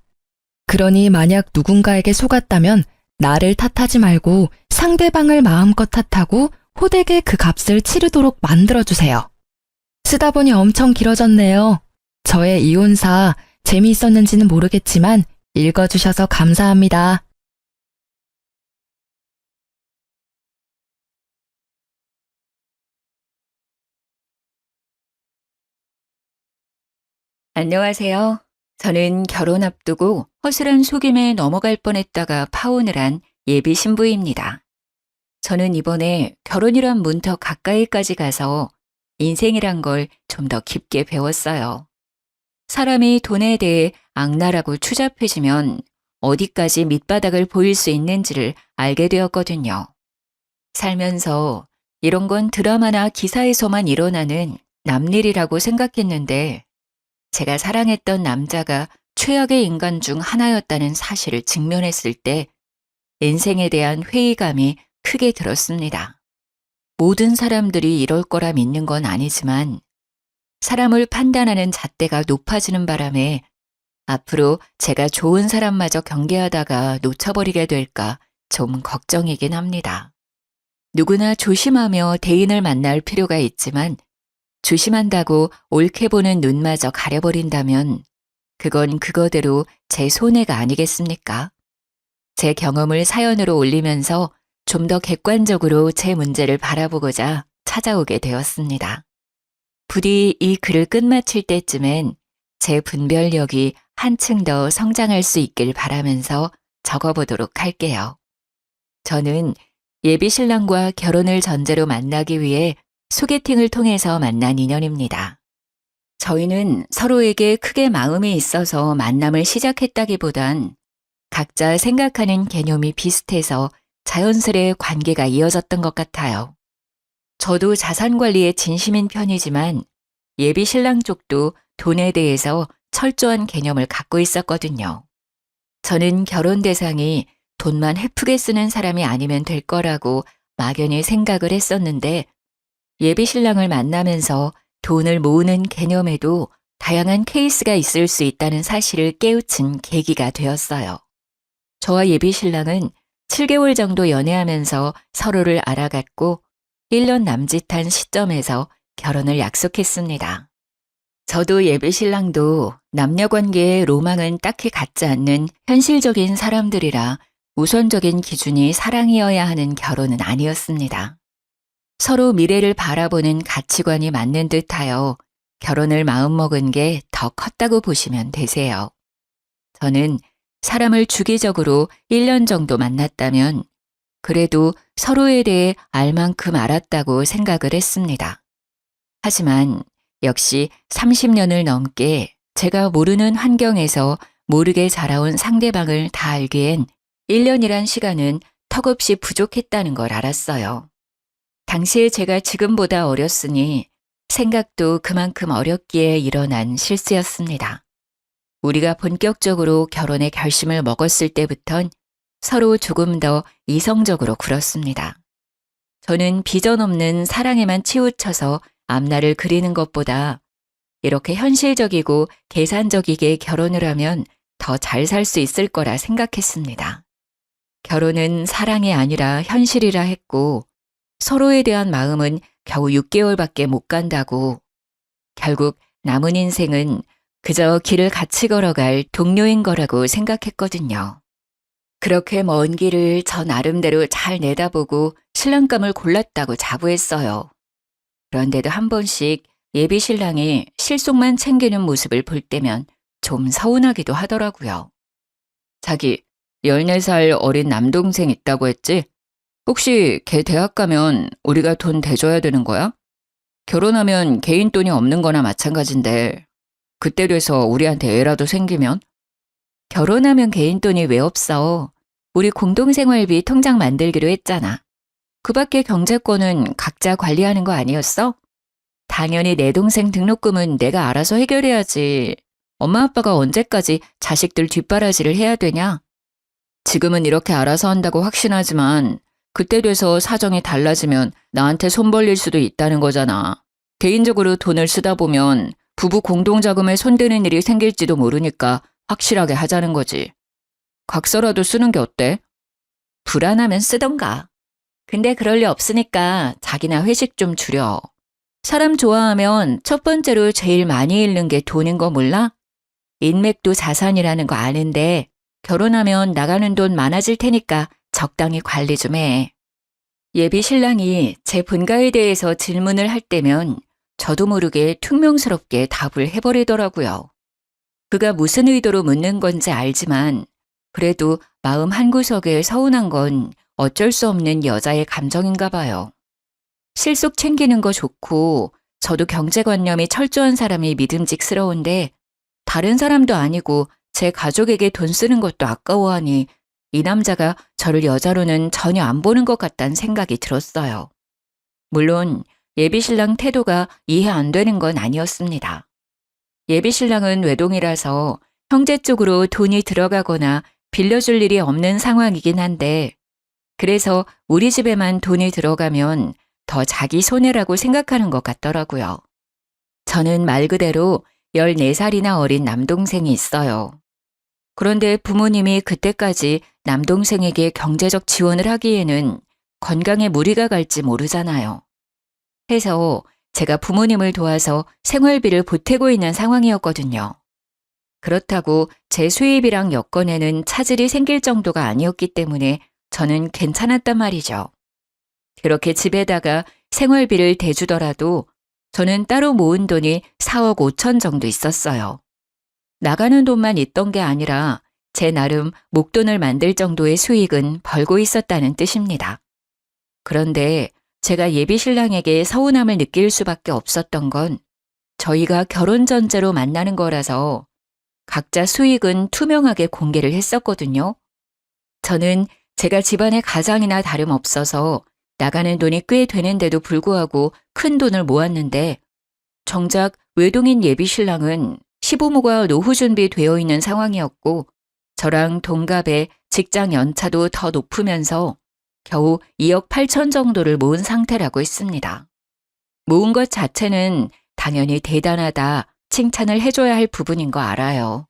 그러니 만약 누군가에게 속았다면 나를 탓하지 말고 상대방을 마음껏 탓하고 호되게 그 값을 치르도록 만들어주세요. 쓰다 보니 엄청 길어졌네요. 저의 이혼사 재미있었는지는 모르겠지만 읽어주셔서 감사합니다. 안녕하세요. 저는 결혼 앞두고 허술한 속임에 넘어갈 뻔했다가 파혼을 한 예비 신부입니다. 저는 이번에 결혼이란 문턱 가까이까지 가서 인생이란 걸 좀 더 깊게 배웠어요. 사람이 돈에 대해 악랄하고 추잡해지면 어디까지 밑바닥을 보일 수 있는지를 알게 되었거든요. 살면서 이런 건 드라마나 기사에서만 일어나는 남일이라고 생각했는데 제가 사랑했던 남자가 최악의 인간 중 하나였다는 사실을 직면했을 때 인생에 대한 회의감이 크게 들었습니다. 모든 사람들이 이럴 거라 믿는 건 아니지만 사람을 판단하는 잣대가 높아지는 바람에 앞으로 제가 좋은 사람마저 경계하다가 놓쳐버리게 될까 좀 걱정이긴 합니다. 누구나 조심하며 대인을 만날 필요가 있지만 조심한다고 옳게 보는 눈마저 가려버린다면 그건 그거대로 제 손해가 아니겠습니까? 제 경험을 사연으로 올리면서 좀 더 객관적으로 제 문제를 바라보고자 찾아오게 되었습니다. 부디 이 글을 끝마칠 때쯤엔 제 분별력이 한층 더 성장할 수 있길 바라면서 적어보도록 할게요. 저는 예비 신랑과 결혼을 전제로 만나기 위해 소개팅을 통해서 만난 인연입니다. 저희는 서로에게 크게 마음이 있어서 만남을 시작했다기보단 각자 생각하는 개념이 비슷해서 자연스레 관계가 이어졌던 것 같아요. 저도 자산 관리에 진심인 편이지만 예비 신랑 쪽도 돈에 대해서 철저한 개념을 갖고 있었거든요. 저는 결혼 대상이 돈만 헤프게 쓰는 사람이 아니면 될 거라고 막연히 생각을 했었는데 예비 신랑을 만나면서 돈을 모으는 개념에도 다양한 케이스가 있을 수 있다는 사실을 깨우친 계기가 되었어요. 저와 예비 신랑은 7개월 정도 연애하면서 서로를 알아갔고 1년 남짓한 시점에서 결혼을 약속했습니다. 저도 예비 신랑도 남녀 관계의 로망은 딱히 갖지 않는 현실적인 사람들이라 우선적인 기준이 사랑이어야 하는 결혼은 아니었습니다. 서로 미래를 바라보는 가치관이 맞는 듯하여 결혼을 마음먹은 게 더 컸다고 보시면 되세요. 저는 사람을 주기적으로 1년 정도 만났다면 그래도 서로에 대해 알 만큼 알았다고 생각을 했습니다. 하지만 역시 30년을 넘게 제가 모르는 환경에서 모르게 자라온 상대방을 다 알기엔 1년이란 시간은 턱없이 부족했다는 걸 알았어요. 당시에 제가 지금보다 어렸으니 생각도 그만큼 어렵기에 일어난 실수였습니다. 우리가 본격적으로 결혼의 결심을 먹었을 때부턴 서로 조금 더 이성적으로 굴었습니다. 저는 비전 없는 사랑에만 치우쳐서 앞날을 그리는 것보다 이렇게 현실적이고 계산적이게 결혼을 하면 더 잘 살 수 있을 거라 생각했습니다. 결혼은 사랑이 아니라 현실이라 했고 서로에 대한 마음은 겨우 6개월밖에 못 간다고 결국 남은 인생은 그저 길을 같이 걸어갈 동료인 거라고 생각했거든요. 그렇게 먼 길을 저 나름대로 잘 내다보고 신랑감을 골랐다고 자부했어요. 그런데도 한 번씩 예비 신랑이 실속만 챙기는 모습을 볼 때면 좀 서운하기도 하더라고요. 자기 14살 어린 남동생 있다고 했지? 혹시 걔 대학 가면 우리가 돈 대줘야 되는 거야? 결혼하면 개인 돈이 없는 거나 마찬가지인데 그때 돼서 우리한테 애라도 생기면? 결혼하면 개인 돈이 왜 없어? 우리 공동생활비 통장 만들기로 했잖아. 그 밖에 경제권은 각자 관리하는 거 아니었어? 당연히 내 동생 등록금은 내가 알아서 해결해야지. 엄마 아빠가 언제까지 자식들 뒷바라지를 해야 되냐? 지금은 이렇게 알아서 한다고 확신하지만 그때 돼서 사정이 달라지면 나한테 손 벌릴 수도 있다는 거잖아. 개인적으로 돈을 쓰다 보면 부부 공동자금에 손대는 일이 생길지도 모르니까 확실하게 하자는 거지. 각서라도 쓰는 게 어때? 불안하면 쓰던가. 근데 그럴 리 없으니까 자기나 회식 좀 줄여. 사람 좋아하면 첫 번째로 제일 많이 잃는 게 돈인 거 몰라? 인맥도 자산이라는 거 아는데 결혼하면 나가는 돈 많아질 테니까 적당히 관리 좀 해. 예비 신랑이 제 본가에 대해서 질문을 할 때면 저도 모르게 퉁명스럽게 답을 해버리더라고요. 그가 무슨 의도로 묻는 건지 알지만 그래도 마음 한구석에 서운한 건 어쩔 수 없는 여자의 감정인가 봐요. 실속 챙기는 거 좋고 저도 경제관념이 철저한 사람이 믿음직스러운데 다른 사람도 아니고 제 가족에게 돈 쓰는 것도 아까워하니 이 남자가 저를 여자로는 전혀 안 보는 것 같다는 생각이 들었어요. 물론 예비신랑 태도가 이해 안 되는 건 아니었습니다. 예비신랑은 외동이라서 형제 쪽으로 돈이 들어가거나 빌려줄 일이 없는 상황이긴 한데 그래서 우리 집에만 돈이 들어가면 더 자기 손해라고 생각하는 것 같더라고요. 저는 말 그대로 14살이나 어린 남동생이 있어요. 그런데 부모님이 그때까지 남동생에게 경제적 지원을 하기에는 건강에 무리가 갈지 모르잖아요. 해서 제가 부모님을 도와서 생활비를 보태고 있는 상황이었거든요. 그렇다고 제 수입이랑 여건에는 차질이 생길 정도가 아니었기 때문에 저는 괜찮았단 말이죠. 그렇게 집에다가 생활비를 대주더라도 저는 따로 모은 돈이 4억 5천 정도 있었어요. 나가는 돈만 있던 게 아니라 제 나름 목돈을 만들 정도의 수익은 벌고 있었다는 뜻입니다. 그런데 제가 예비 신랑에게 서운함을 느낄 수밖에 없었던 건 저희가 결혼 전제로 만나는 거라서 각자 수익은 투명하게 공개를 했었거든요. 저는 제가 집안의 가장이나 다름없어서 나가는 돈이 꽤 되는데도 불구하고 큰 돈을 모았는데 정작 외동인 예비 신랑은 시부모가 노후 준비되어 있는 상황이었고 저랑 동갑에 직장 연차도 더 높으면서 겨우 2억 8천 정도를 모은 상태라고 했습니다. 모은 것 자체는 당연히 대단하다, 칭찬을 해줘야 할 부분인 거 알아요.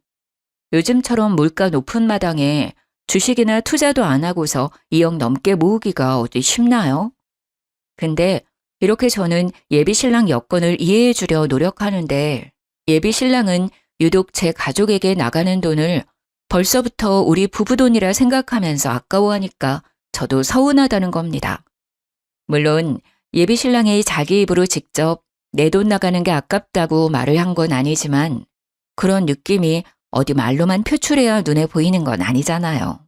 요즘처럼 물가 높은 마당에 주식이나 투자도 안 하고서 2억 넘게 모으기가 어디 쉽나요? 근데 이렇게 저는 예비신랑 여건을 이해해 주려 노력하는데 예비신랑은 유독 제 가족에게 나가는 돈을 벌써부터 우리 부부 돈이라 생각하면서 아까워하니까 저도 서운하다는 겁니다. 물론 예비 신랑이 자기 입으로 직접 내 돈 나가는 게 아깝다고 말을 한 건 아니지만 그런 느낌이 어디 말로만 표출해야 눈에 보이는 건 아니잖아요.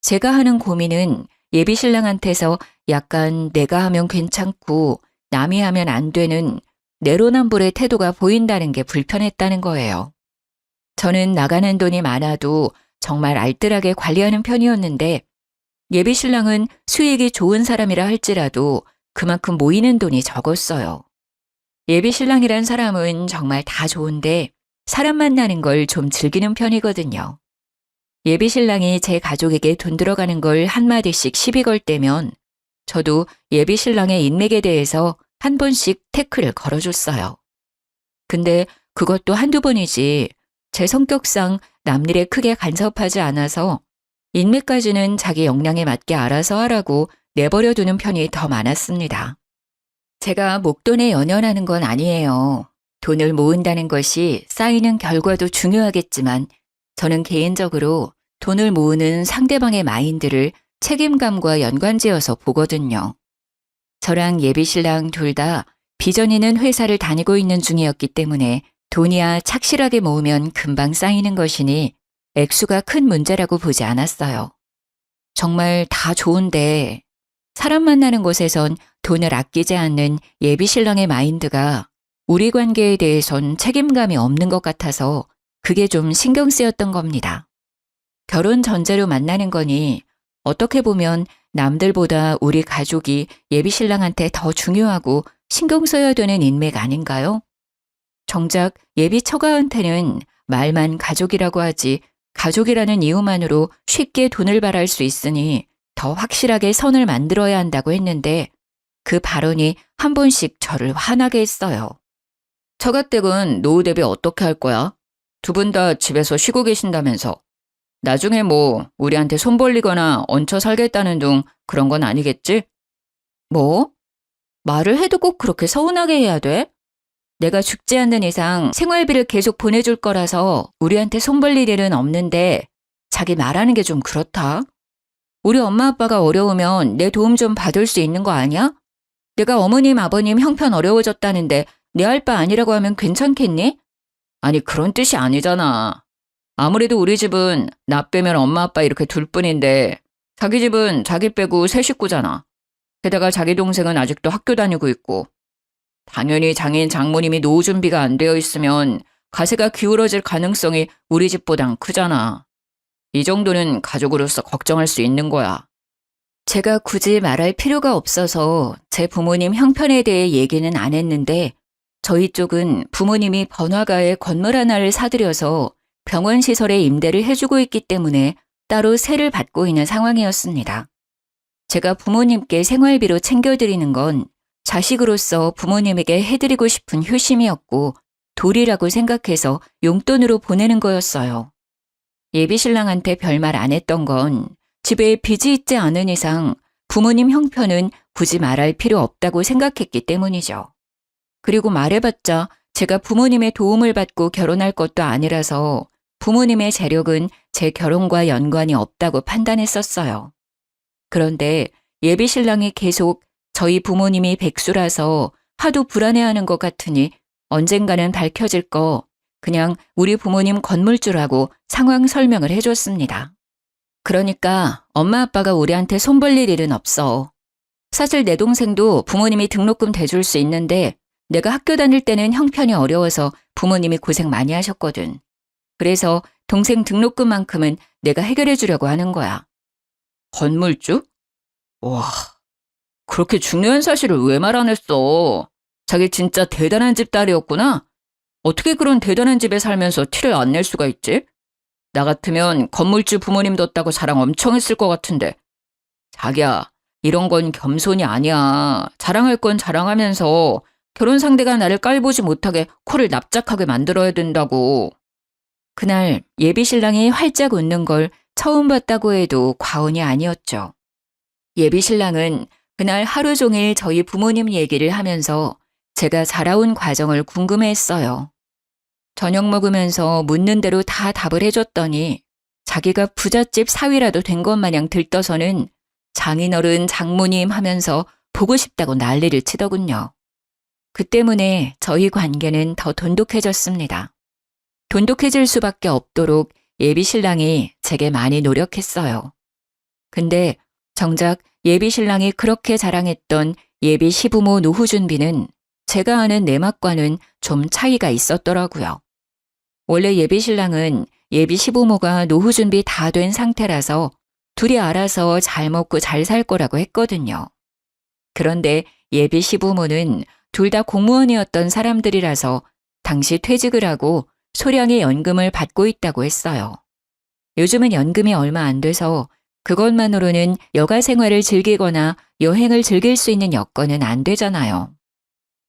제가 하는 고민은 예비 신랑한테서 약간 내가 하면 괜찮고 남이 하면 안 되는 내로남불의 태도가 보인다는 게 불편했다는 거예요. 저는 나가는 돈이 많아도 정말 알뜰하게 관리하는 편이었는데 예비 신랑은 수익이 좋은 사람이라 할지라도 그만큼 모이는 돈이 적었어요. 예비 신랑이란 사람은 정말 다 좋은데 사람 만나는 걸 좀 즐기는 편이거든요. 예비 신랑이 제 가족에게 돈 들어가는 걸 한마디씩 시비 걸 때면 저도 예비 신랑의 인맥에 대해서 한 번씩 태클을 걸어줬어요. 근데 그것도 한두 번이지 제 성격상 남일에 크게 간섭하지 않아서 인맥까지는 자기 역량에 맞게 알아서 하라고 내버려 두는 편이 더 많았습니다. 제가 목돈에 연연하는 건 아니에요. 돈을 모은다는 것이 쌓이는 결과도 중요하겠지만 저는 개인적으로 돈을 모으는 상대방의 마인드를 책임감과 연관지어서 보거든요. 저랑 예비 신랑 둘 다 비전 있는 회사를 다니고 있는 중이었기 때문에 돈이야 착실하게 모으면 금방 쌓이는 것이니 액수가 큰 문제라고 보지 않았어요. 정말 다 좋은데 사람 만나는 곳에선 돈을 아끼지 않는 예비 신랑의 마인드가 우리 관계에 대해선 책임감이 없는 것 같아서 그게 좀 신경 쓰였던 겁니다. 결혼 전제로 만나는 거니 어떻게 보면 남들보다 우리 가족이 예비 신랑한테 더 중요하고 신경 써야 되는 인맥 아닌가요? 정작 예비 처가한테는 말만 가족이라고 하지 가족이라는 이유만으로 쉽게 돈을 발할 수 있으니 더 확실하게 선을 만들어야 한다고 했는데 그 발언이 한 번씩 저를 화나게 했어요. 처가댁은 노후 대비 어떻게 할 거야? 두 분 다 집에서 쉬고 계신다면서. 나중에 뭐 우리한테 손 벌리거나 얹혀 살겠다는 둥 그런 건 아니겠지? 뭐? 말을 해도 꼭 그렇게 서운하게 해야 돼? 내가 죽지 않는 이상 생활비를 계속 보내줄 거라서 우리한테 손 벌릴 일은 없는데 자기 말하는 게 좀 그렇다. 우리 엄마 아빠가 어려우면 내 도움 좀 받을 수 있는 거 아니야? 내가 어머님 아버님 형편 어려워졌다는데 내 할 바 아니라고 하면 괜찮겠니? 아니 그런 뜻이 아니잖아. 아무래도 우리 집은 나 빼면 엄마 아빠 이렇게 둘뿐인데 자기 집은 자기 빼고 세 식구잖아. 게다가 자기 동생은 아직도 학교 다니고 있고 당연히 장인 장모님이 노후 준비가 안 되어 있으면 가세가 기울어질 가능성이 우리 집보단 크잖아. 이 정도는 가족으로서 걱정할 수 있는 거야. 제가 굳이 말할 필요가 없어서 제 부모님 형편에 대해 얘기는 안 했는데 저희 쪽은 부모님이 번화가에 건물 하나를 사들여서 병원 시설에 임대를 해주고 있기 때문에 따로 세를 받고 있는 상황이었습니다. 제가 부모님께 생활비로 챙겨드리는 건 자식으로서 부모님에게 해드리고 싶은 효심이었고 도리라고 생각해서 용돈으로 보내는 거였어요. 예비 신랑한테 별말 안 했던 건 집에 빚이 있지 않은 이상 부모님 형편은 굳이 말할 필요 없다고 생각했기 때문이죠. 그리고 말해봤자 제가 부모님의 도움을 받고 결혼할 것도 아니라서 부모님의 재력은 제 결혼과 연관이 없다고 판단했었어요. 그런데 예비 신랑이 계속 저희 부모님이 백수라서 하도 불안해하는 것 같으니 언젠가는 밝혀질 거 그냥 우리 부모님 건물주라고 상황 설명을 해줬습니다. 그러니까 엄마 아빠가 우리한테 손 벌릴 일은 없어. 사실 내 동생도 부모님이 등록금 대줄 수 있는데 내가 학교 다닐 때는 형편이 어려워서 부모님이 고생 많이 하셨거든. 그래서 동생 등록금만큼은 내가 해결해 주려고 하는 거야. 건물주? 와, 그렇게 중요한 사실을 왜 말 안 했어? 자기 진짜 대단한 집 딸이었구나? 어떻게 그런 대단한 집에 살면서 티를 안 낼 수가 있지? 나 같으면 건물주 부모님 뒀다고 자랑 엄청 했을 것 같은데. 자기야, 이런 건 겸손이 아니야. 자랑할 건 자랑하면서 결혼 상대가 나를 깔보지 못하게 코를 납작하게 만들어야 된다고. 그날 예비 신랑이 활짝 웃는 걸 처음 봤다고 해도 과언이 아니었죠. 예비 신랑은 그날 하루 종일 저희 부모님 얘기를 하면서 제가 자라온 과정을 궁금해했어요. 저녁 먹으면서 묻는 대로 다 답을 해줬더니 자기가 부잣집 사위라도 된 것 마냥 들떠서는 장인어른 장모님 하면서 보고 싶다고 난리를 치더군요. 그 때문에 저희 관계는 더 돈독해졌습니다. 돈독해질 수밖에 없도록 예비 신랑이 제게 많이 노력했어요. 근데 정작 예비 신랑이 그렇게 자랑했던 예비 시부모 노후 준비는 제가 아는 내막과는 좀 차이가 있었더라고요. 원래 예비 신랑은 예비 시부모가 노후 준비 다 된 상태라서 둘이 알아서 잘 먹고 잘 살 거라고 했거든요. 그런데 예비 시부모는 둘 다 공무원이었던 사람들이라서 당시 퇴직을 하고 소량의 연금을 받고 있다고 했어요. 요즘은 연금이 얼마 안 돼서 그것만으로는 여가 생활을 즐기거나 여행을 즐길 수 있는 여건은 안 되잖아요.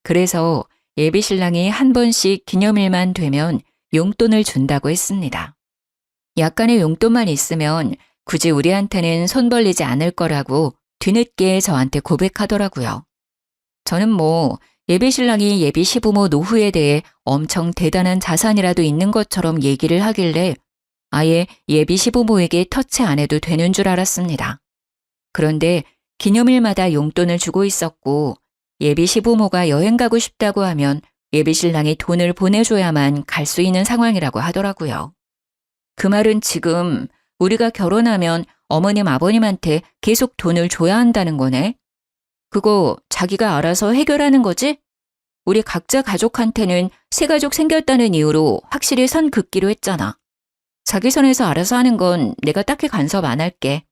그래서 예비 신랑이 한 번씩 기념일만 되면 용돈을 준다고 했습니다. 약간의 용돈만 있으면 굳이 우리한테는 손 벌리지 않을 거라고 뒤늦게 저한테 고백하더라고요. 저는 예비 신랑이 예비 시부모 노후에 대해 엄청 대단한 자산이라도 있는 것처럼 얘기를 하길래 아예 예비 시부모에게 터치 안 해도 되는 줄 알았습니다. 그런데 기념일마다 용돈을 주고 있었고 예비 시부모가 여행 가고 싶다고 하면 예비 신랑이 돈을 보내줘야만 갈 수 있는 상황이라고 하더라고요. 그 말은 지금 우리가 결혼하면 어머님 아버님한테 계속 돈을 줘야 한다는 거네? 그거 자기가 알아서 해결하는 거지? 우리 각자 가족한테는 새 가족 생겼다는 이유로 확실히 선 긋기로 했잖아. 자기 선에서 알아서 하는 건 내가 딱히 간섭 안 할게.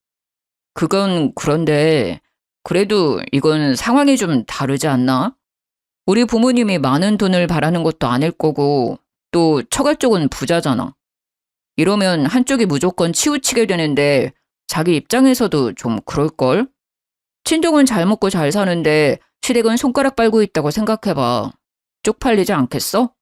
그건 그런데 그래도 이건 상황이 좀 다르지 않나? 우리 부모님이 많은 돈을 바라는 것도 아닐 거고 또 처가 쪽은 부자잖아. 이러면 한쪽이 무조건 치우치게 되는데 자기 입장에서도 좀 그럴걸? 친정은 잘 먹고 잘 사는데 시댁은 손가락 빨고 있다고 생각해봐. 쪽팔리지 않겠어?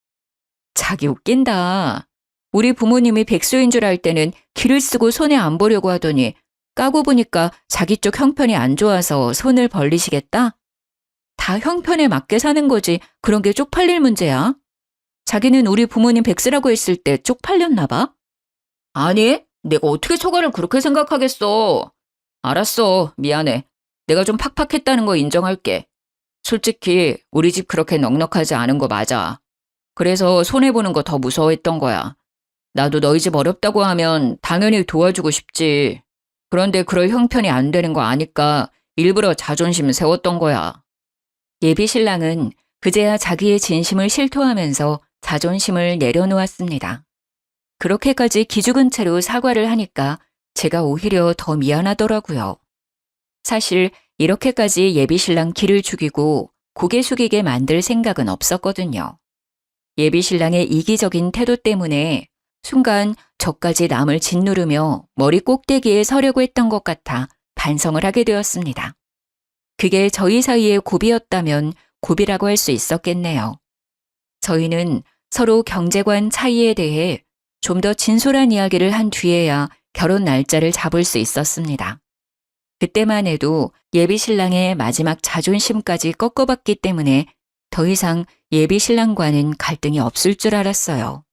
자기 웃긴다. 우리 부모님이 백수인 줄 알 때는 기를 쓰고 손에 안 보려고 하더니 까고 보니까 자기 쪽 형편이 안 좋아서 손을 벌리시겠다? 다 형편에 맞게 사는 거지 그런 게 쪽팔릴 문제야? 자기는 우리 부모님 백수라고 했을 때 쪽팔렸나 봐? 아니, 내가 어떻게 처가를 그렇게 생각하겠어. 알았어, 미안해. 내가 좀 팍팍했다는 거 인정할게. 솔직히 우리 집 그렇게 넉넉하지 않은 거 맞아. 그래서 손해보는 거 더 무서워했던 거야. 나도 너희 집 어렵다고 하면 당연히 도와주고 싶지. 그런데 그럴 형편이 안 되는 거 아니까 일부러 자존심 세웠던 거야. 예비 신랑은 그제야 자기의 진심을 실토하면서 자존심을 내려놓았습니다. 그렇게까지 기죽은 채로 사과를 하니까 제가 오히려 더 미안하더라고요. 사실 이렇게까지 예비 신랑 기를 죽이고 고개 숙이게 만들 생각은 없었거든요. 예비 신랑의 이기적인 태도 때문에 순간 저까지 남을 짓누르며 머리 꼭대기에 서려고 했던 것 같아 반성을 하게 되었습니다. 그게 저희 사이의 고비였다면 고비라고 할 수 있었겠네요. 저희는 서로 경제관 차이에 대해 좀 더 진솔한 이야기를 한 뒤에야 결혼 날짜를 잡을 수 있었습니다. 그때만 해도 예비 신랑의 마지막 자존심까지 꺾어봤기 때문에 더 이상 예비 신랑과는 갈등이 없을 줄 알았어요.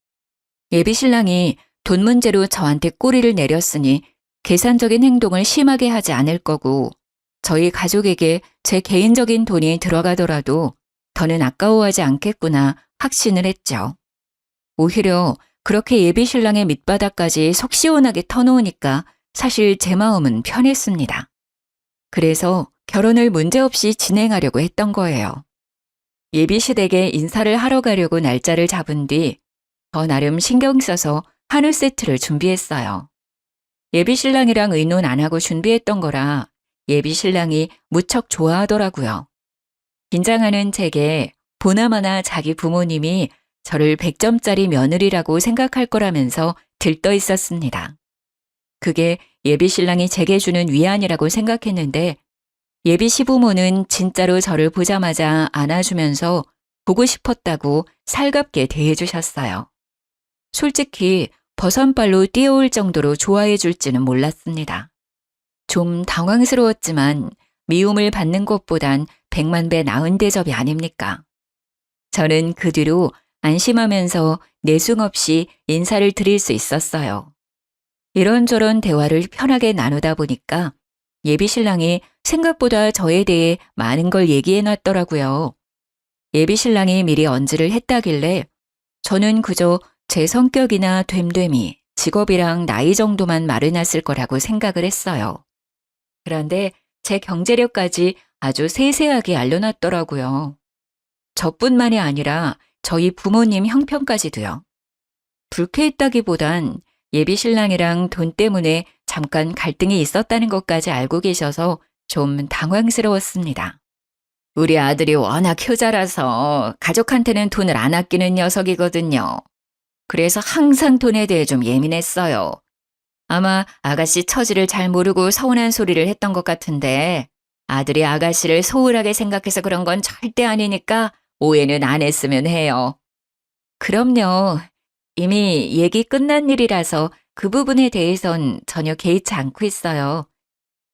예비 신랑이 돈 문제로 저한테 꼬리를 내렸으니 계산적인 행동을 심하게 하지 않을 거고 저희 가족에게 제 개인적인 돈이 들어가더라도 더는 아까워하지 않겠구나 확신을 했죠. 오히려 그렇게 예비 신랑의 밑바닥까지 속 시원하게 터놓으니까 사실 제 마음은 편했습니다. 그래서 결혼을 문제없이 진행하려고 했던 거예요. 예비 시댁에 인사를 하러 가려고 날짜를 잡은 뒤 저 나름 신경 써서 한우 세트를 준비했어요. 예비 신랑이랑 의논 안 하고 준비했던 거라 예비 신랑이 무척 좋아하더라고요. 긴장하는 제게 보나마나 자기 부모님이 저를 100점짜리 며느리라고 생각할 거라면서 들떠 있었습니다. 그게 예비 신랑이 제게 주는 위안이라고 생각했는데 예비 시부모는 진짜로 저를 보자마자 안아주면서 보고 싶었다고 살갑게 대해주셨어요. 솔직히 버선발로 뛰어올 정도로 좋아해 줄지는 몰랐습니다. 좀 당황스러웠지만 미움을 받는 것보단 100만 배 나은 대접이 아닙니까? 저는 그 뒤로 안심하면서 내숭 없이 인사를 드릴 수 있었어요. 이런저런 대화를 편하게 나누다 보니까 예비 신랑이 생각보다 저에 대해 많은 걸 얘기해 놨더라고요. 예비 신랑이 미리 언질을 했다길래 저는 그저 제 성격이나 됨됨이, 직업이랑 나이 정도만 말해놨을 거라고 생각을 했어요. 그런데 제 경제력까지 아주 세세하게 알려놨더라고요. 저뿐만이 아니라 저희 부모님 형편까지도요. 불쾌했다기보단 예비 신랑이랑 돈 때문에 잠깐 갈등이 있었다는 것까지 알고 계셔서 좀 당황스러웠습니다. 우리 아들이 워낙 효자라서 가족한테는 돈을 안 아끼는 녀석이거든요. 그래서 항상 돈에 대해 좀 예민했어요. 아마 아가씨 처지를 잘 모르고 서운한 소리를 했던 것 같은데 아들이 아가씨를 소홀하게 생각해서 그런 건 절대 아니니까 오해는 안 했으면 해요. 그럼요. 이미 얘기 끝난 일이라서 그 부분에 대해선 전혀 개의치 않고 있어요.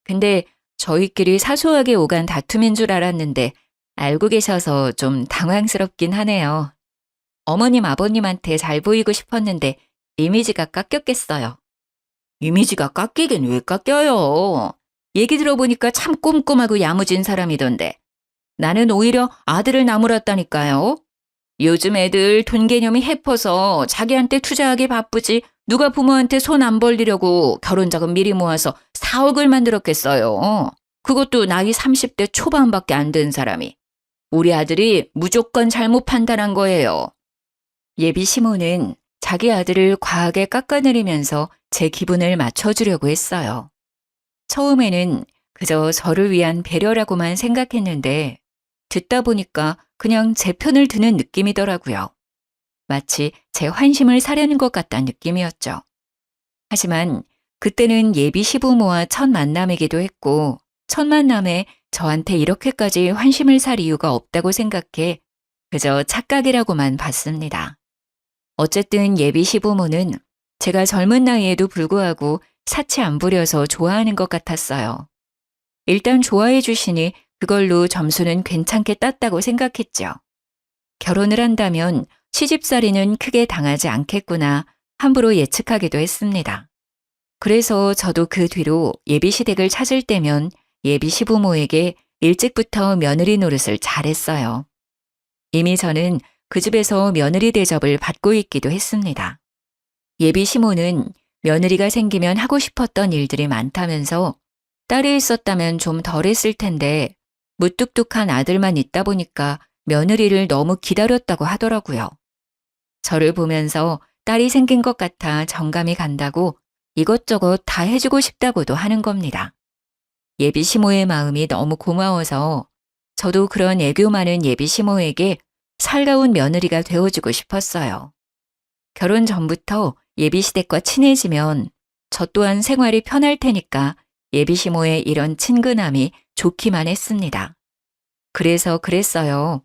근데 저희끼리 사소하게 오간 다툼인 줄 알았는데 알고 계셔서 좀 당황스럽긴 하네요. 어머님, 아버님한테 잘 보이고 싶었는데 이미지가 깎였겠어요. 이미지가 깎이긴 왜 깎여요? 얘기 들어보니까 참 꼼꼼하고 야무진 사람이던데. 나는 오히려 아들을 나무랐다니까요. 요즘 애들 돈 개념이 해퍼서 자기한테 투자하기 바쁘지 누가 부모한테 손 안 벌리려고 결혼 자금 미리 모아서 4억을 만들었겠어요. 그것도 나이 30대 초반밖에 안 된 사람이. 우리 아들이 무조건 잘못 판단한 거예요. 예비 시모는 자기 아들을 과하게 깎아내리면서 제 기분을 맞춰주려고 했어요. 처음에는 그저 저를 위한 배려라고만 생각했는데 듣다 보니까 그냥 제 편을 드는 느낌이더라고요. 마치 제 환심을 사려는 것 같다는 느낌이었죠. 하지만 그때는 예비 시부모와 첫 만남이기도 했고 첫 만남에 저한테 이렇게까지 환심을 살 이유가 없다고 생각해 그저 착각이라고만 봤습니다. 어쨌든 예비 시부모는 제가 젊은 나이에도 불구하고 사치 안 부려서 좋아하는 것 같았어요. 일단 좋아해 주시니 그걸로 점수는 괜찮게 땄다고 생각했죠. 결혼을 한다면 시집살이는 크게 당하지 않겠구나 함부로 예측하기도 했습니다. 그래서 저도 그 뒤로 예비시댁을 찾을 때면 예비 시부모에게 일찍부터 며느리 노릇을 잘했어요. 이미 저는 그 집에서 며느리 대접을 받고 있기도 했습니다. 예비 시모는 며느리가 생기면 하고 싶었던 일들이 많다면서 딸이 있었다면 좀 덜 했을 텐데 무뚝뚝한 아들만 있다 보니까 며느리를 너무 기다렸다고 하더라고요. 저를 보면서 딸이 생긴 것 같아 정감이 간다고 이것저것 다 해주고 싶다고도 하는 겁니다. 예비 시모의 마음이 너무 고마워서 저도 그런 애교 많은 예비 시모에게 살가운 며느리가 되어주고 싶었어요. 결혼 전부터 예비 시댁과 친해지면 저 또한 생활이 편할 테니까 예비 시모의 이런 친근함이 좋기만 했습니다. 그래서 그랬어요.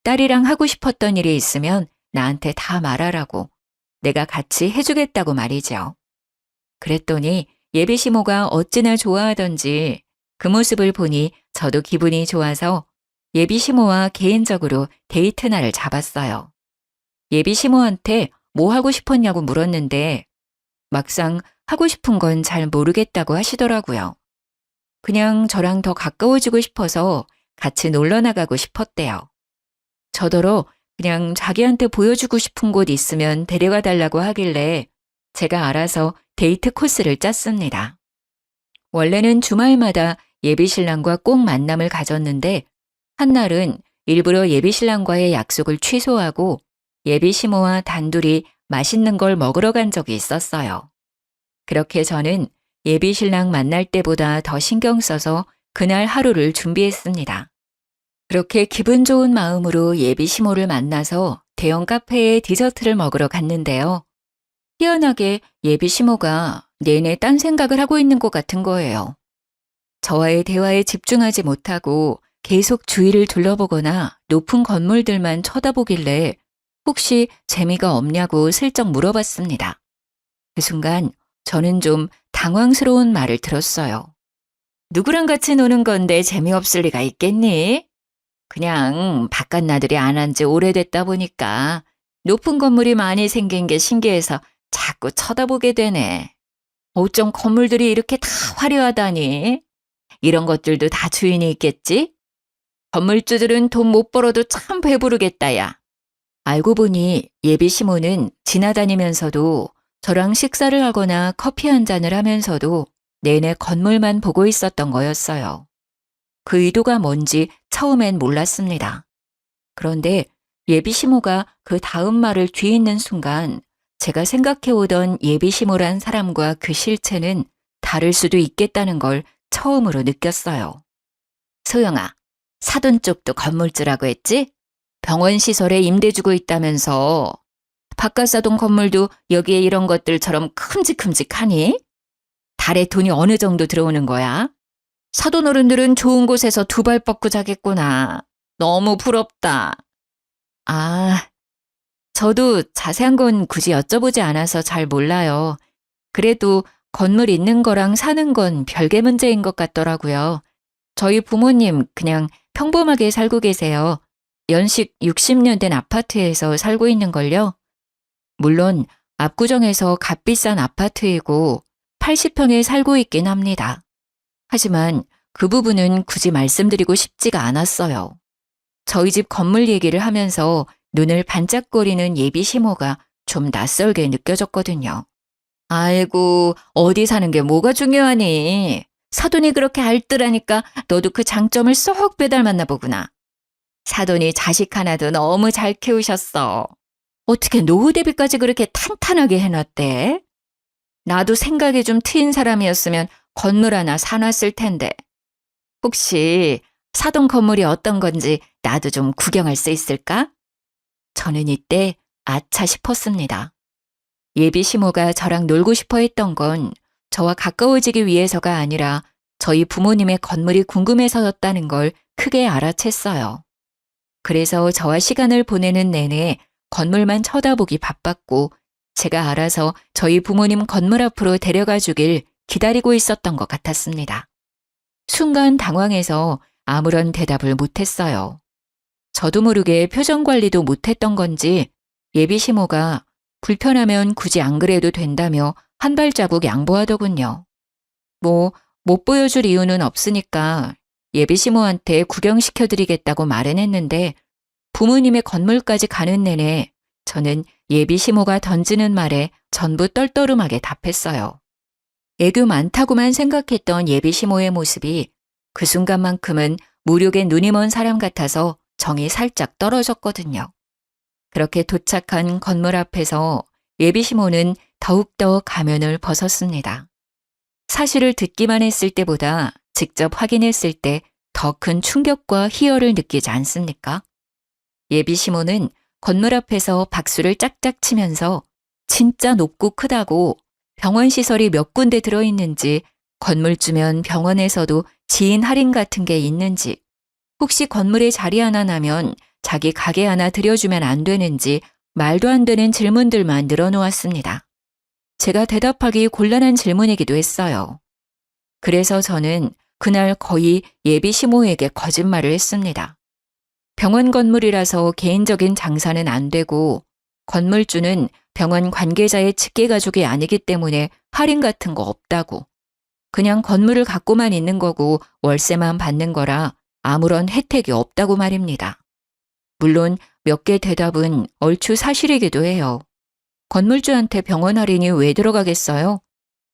딸이랑 하고 싶었던 일이 있으면 나한테 다 말하라고 내가 같이 해주겠다고 말이죠. 그랬더니 예비 시모가 어찌나 좋아하던지 그 모습을 보니 저도 기분이 좋아서 예비 시모와 개인적으로 데이트 날을 잡았어요. 예비 시모한테 뭐 하고 싶었냐고 물었는데 막상 하고 싶은 건 잘 모르겠다고 하시더라고요. 그냥 저랑 더 가까워지고 싶어서 같이 놀러 나가고 싶었대요. 저더러 그냥 자기한테 보여주고 싶은 곳 있으면 데려가 달라고 하길래 제가 알아서 데이트 코스를 짰습니다. 원래는 주말마다 예비 신랑과 꼭 만남을 가졌는데 한날은 일부러 예비 신랑과의 약속을 취소하고 예비 시모와 단둘이 맛있는 걸 먹으러 간 적이 있었어요. 그렇게 저는 예비 신랑 만날 때보다 더 신경 써서 그날 하루를 준비했습니다. 그렇게 기분 좋은 마음으로 예비 시모를 만나서 대형 카페에 디저트를 먹으러 갔는데요. 희한하게 예비 시모가 내내 딴 생각을 하고 있는 것 같은 거예요. 저와의 대화에 집중하지 못하고 계속 주위를 둘러보거나 높은 건물들만 쳐다보길래 혹시 재미가 없냐고 슬쩍 물어봤습니다. 그 순간 저는 좀 당황스러운 말을 들었어요. 누구랑 같이 노는 건데 재미없을 리가 있겠니? 그냥 바깥 나들이 안 한 지 오래됐다 보니까 높은 건물이 많이 생긴 게 신기해서 자꾸 쳐다보게 되네. 어쩜 건물들이 이렇게 다 화려하다니? 이런 것들도 다 주인이 있겠지? 건물주들은 돈 못 벌어도 참 배부르겠다, 야. 알고 보니 예비 시모는 지나다니면서도 저랑 식사를 하거나 커피 한 잔을 하면서도 내내 건물만 보고 있었던 거였어요. 그 의도가 뭔지 처음엔 몰랐습니다. 그런데 예비 시모가 그 다음 말을 뒤잇는 순간 제가 생각해오던 예비 시모란 사람과 그 실체는 다를 수도 있겠다는 걸 처음으로 느꼈어요. 소영아, 사돈 쪽도 건물주라고 했지? 병원 시설에 임대 주고 있다면서. 바깥사돈 건물도 여기에 이런 것들처럼 큼직큼직하니? 달에 돈이 어느 정도 들어오는 거야? 사돈 어른들은 좋은 곳에서 두 발 뻗고 자겠구나. 너무 부럽다. 아, 저도 자세한 건 굳이 여쭤보지 않아서 잘 몰라요. 그래도 건물 있는 거랑 사는 건 별개 문제인 것 같더라고요. 저희 부모님 그냥 평범하게 살고 계세요. 연식 60년 된 아파트에서 살고 있는걸요. 물론 압구정에서 값비싼 아파트이고 80평에 살고 있긴 합니다. 하지만 그 부분은 굳이 말씀드리고 싶지가 않았어요. 저희 집 건물 얘기를 하면서 눈을 반짝거리는 예비 시모가 좀 낯설게 느껴졌거든요. 아이고, 어디 사는 게 뭐가 중요하니? 사돈이 그렇게 알뜰하니까 너도 그 장점을 쏙 빼닮았나 보구나. 사돈이 자식 하나도 너무 잘 키우셨어. 어떻게 노후 대비까지 그렇게 탄탄하게 해놨대? 나도 생각이 좀 트인 사람이었으면 건물 하나 사놨을 텐데. 혹시 사돈 건물이 어떤 건지 나도 좀 구경할 수 있을까? 저는 이때 아차 싶었습니다. 예비 시모가 저랑 놀고 싶어 했던 건 저와 가까워지기 위해서가 아니라 저희 부모님의 건물이 궁금해서였다는 걸 크게 알아챘어요. 그래서 저와 시간을 보내는 내내 건물만 쳐다보기 바빴고 제가 알아서 저희 부모님 건물 앞으로 데려가 주길 기다리고 있었던 것 같았습니다. 순간 당황해서 아무런 대답을 못했어요. 저도 모르게 표정 관리도 못했던 건지 예비 시모가 불편하면 굳이 안 그래도 된다며 한 발자국 양보하더군요. 못 보여줄 이유는 없으니까 예비 시모한테 구경시켜드리겠다고 말은 했는데 부모님의 건물까지 가는 내내 저는 예비 시모가 던지는 말에 전부 떨떠름하게 답했어요. 애교 많다고만 생각했던 예비 시모의 모습이 그 순간만큼은 무력에 눈이 먼 사람 같아서 정이 살짝 떨어졌거든요. 그렇게 도착한 건물 앞에서 예비 시모는 더욱더 가면을 벗었습니다. 사실을 듣기만 했을 때보다 직접 확인했을 때 더 큰 충격과 희열을 느끼지 않습니까? 예비 시모는 건물 앞에서 박수를 짝짝 치면서 진짜 높고 크다고 병원 시설이 몇 군데 들어있는지 건물주면 병원에서도 지인 할인 같은 게 있는지 혹시 건물에 자리 하나 나면 자기 가게 하나 들여주면 안 되는지 말도 안 되는 질문들만 늘어놓았습니다. 제가 대답하기 곤란한 질문이기도 했어요. 그래서 저는 그날 거의 예비 시모에게 거짓말을 했습니다. 병원 건물이라서 개인적인 장사는 안 되고 건물주는 병원 관계자의 직계가족이 아니기 때문에 할인 같은 거 없다고. 그냥 건물을 갖고만 있는 거고 월세만 받는 거라 아무런 혜택이 없다고 말입니다. 물론 몇 개 대답은 얼추 사실이기도 해요. 건물주한테 병원 할인이 왜 들어가겠어요?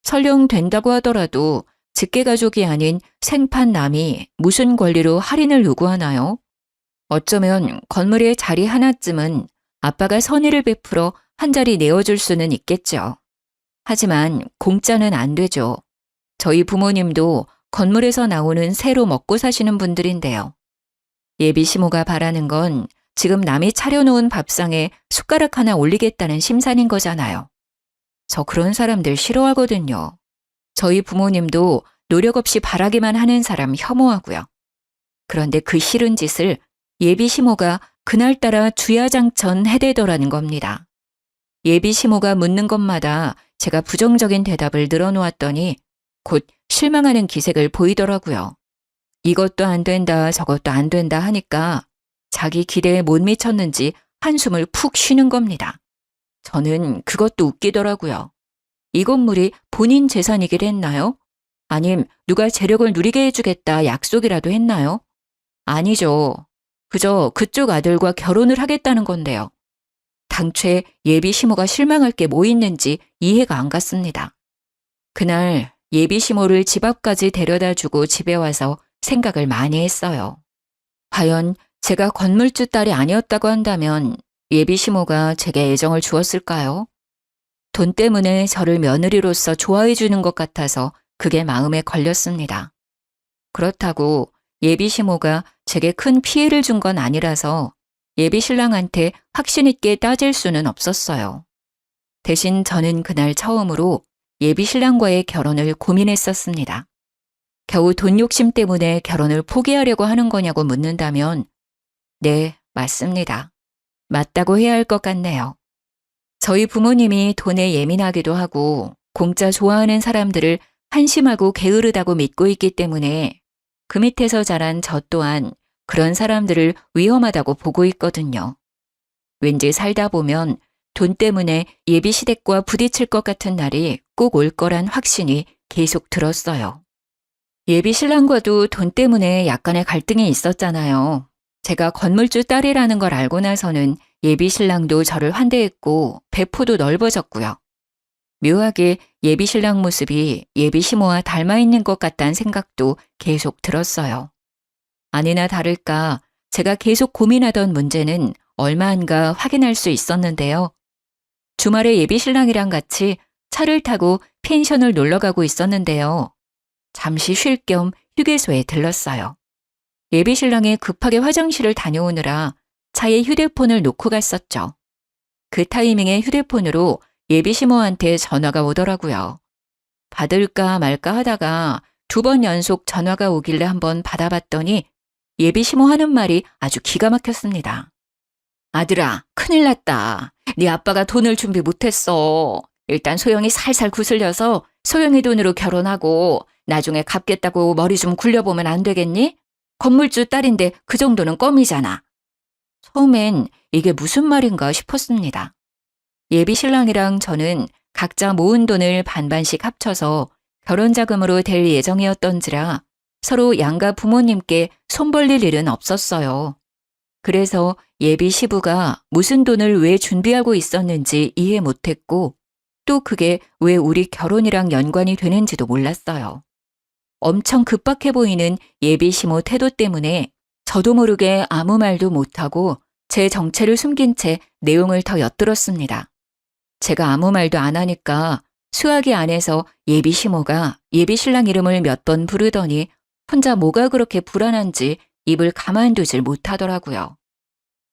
설령 된다고 하더라도 직계가족이 아닌 생판 남이 무슨 권리로 할인을 요구하나요? 어쩌면 건물에 자리 하나쯤은 아빠가 선의를 베풀어 한 자리 내어줄 수는 있겠죠. 하지만 공짜는 안 되죠. 저희 부모님도 건물에서 나오는 새로 먹고 사시는 분들인데요. 예비 시모가 바라는 건 지금 남이 차려놓은 밥상에 숟가락 하나 올리겠다는 심산인 거잖아요. 저 그런 사람들 싫어하거든요. 저희 부모님도 노력 없이 바라기만 하는 사람 혐오하고요. 그런데 그 싫은 짓을 예비 시모가 그날따라 주야장천 해대더라는 겁니다. 예비 시모가 묻는 것마다 제가 부정적인 대답을 늘어놓았더니 곧 실망하는 기색을 보이더라고요. 이것도 안 된다 저것도 안 된다 하니까 자기 기대에 못 미쳤는지 한숨을 푹 쉬는 겁니다. 저는 그것도 웃기더라고요. 이 건물이 본인 재산이길 했나요? 아님 누가 재력을 누리게 해주겠다 약속이라도 했나요? 아니죠. 그저 그쪽 아들과 결혼을 하겠다는 건데요. 당최 예비 시모가 실망할 게 뭐 있는지 이해가 안 갔습니다. 그날 예비 시모를 집 앞까지 데려다 주고 집에 와서 생각을 많이 했어요. 과연 제가 건물주 딸이 아니었다고 한다면 예비 시모가 제게 애정을 주었을까요? 돈 때문에 저를 며느리로서 좋아해 주는 것 같아서 그게 마음에 걸렸습니다. 그렇다고 예비 시모가 제게 큰 피해를 준 건 아니라서 예비 신랑한테 확신 있게 따질 수는 없었어요. 대신 저는 그날 처음으로 예비 신랑과의 결혼을 고민했었습니다. 겨우 돈 욕심 때문에 결혼을 포기하려고 하는 거냐고 묻는다면 네, 맞습니다. 맞다고 해야 할 것 같네요. 저희 부모님이 돈에 예민하기도 하고 공짜 좋아하는 사람들을 한심하고 게으르다고 믿고 있기 때문에 그 밑에서 자란 저 또한 그런 사람들을 위험하다고 보고 있거든요. 왠지 살다 보면 돈 때문에 예비 시댁과 부딪힐 것 같은 날이 꼭 올 거란 확신이 계속 들었어요. 예비 신랑과도 돈 때문에 약간의 갈등이 있었잖아요. 제가 건물주 딸이라는 걸 알고 나서는 예비 신랑도 저를 환대했고 배포도 넓어졌고요. 묘하게 예비 신랑 모습이 예비 시모와 닮아 있는 것 같다는 생각도 계속 들었어요. 아니나 다를까 제가 계속 고민하던 문제는 얼마 안가 확인할 수 있었는데요. 주말에 예비 신랑이랑 같이 차를 타고 펜션을 놀러 가고 있었는데요. 잠시 쉴 겸 휴게소에 들렀어요. 예비 신랑이 급하게 화장실을 다녀오느라 차에 휴대폰을 놓고 갔었죠. 그 타이밍에 휴대폰으로 예비 시모한테 전화가 오더라고요. 받을까 말까 하다가 2번 연속 전화가 오길래 한번 받아봤더니 예비 시모 하는 말이 아주 기가 막혔습니다. 아들아, 큰일 났다. 네 아빠가 돈을 준비 못했어. 일단 소영이 살살 구슬려서 소영이 돈으로 결혼하고 나중에 갚겠다고 머리 좀 굴려보면 안 되겠니? 건물주 딸인데 그 정도는 껌이잖아. 처음엔 이게 무슨 말인가 싶었습니다. 예비 신랑이랑 저는 각자 모은 돈을 반반씩 합쳐서 결혼 자금으로 될 예정이었던지라 서로 양가 부모님께 손 벌릴 일은 없었어요. 그래서 예비 시부가 무슨 돈을 왜 준비하고 있었는지 이해 못했고 또 그게 왜 우리 결혼이랑 연관이 되는지도 몰랐어요. 엄청 급박해 보이는 예비 시모 태도 때문에 저도 모르게 아무 말도 못하고 제 정체를 숨긴 채 내용을 더 엿들었습니다. 제가 아무 말도 안 하니까 수화기 안에서 예비 시모가 예비 신랑 이름을 몇 번 부르더니 혼자 뭐가 그렇게 불안한지 입을 가만두질 못하더라고요.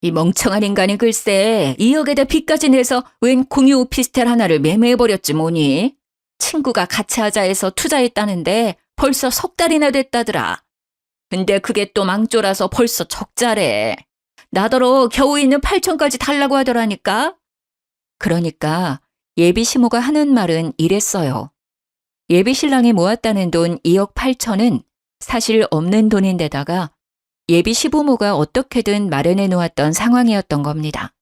이 멍청한 인간이 글쎄 2억에다 빚까지 내서 웬 공유 오피스텔 하나를 매매해버렸지 뭐니. 친구가 같이 하자 해서 투자했다는데 벌써 석 달이나 됐다더라. 근데 그게 또 망조라서 벌써 적자래. 나더러 겨우 있는 8천까지 달라고 하더라니까. 그러니까 예비 시모가 하는 말은 이랬어요. 예비 신랑이 모았다는 돈 2억 8천은 사실 없는 돈인데다가 예비 시부모가 어떻게든 마련해 놓았던 상황이었던 겁니다.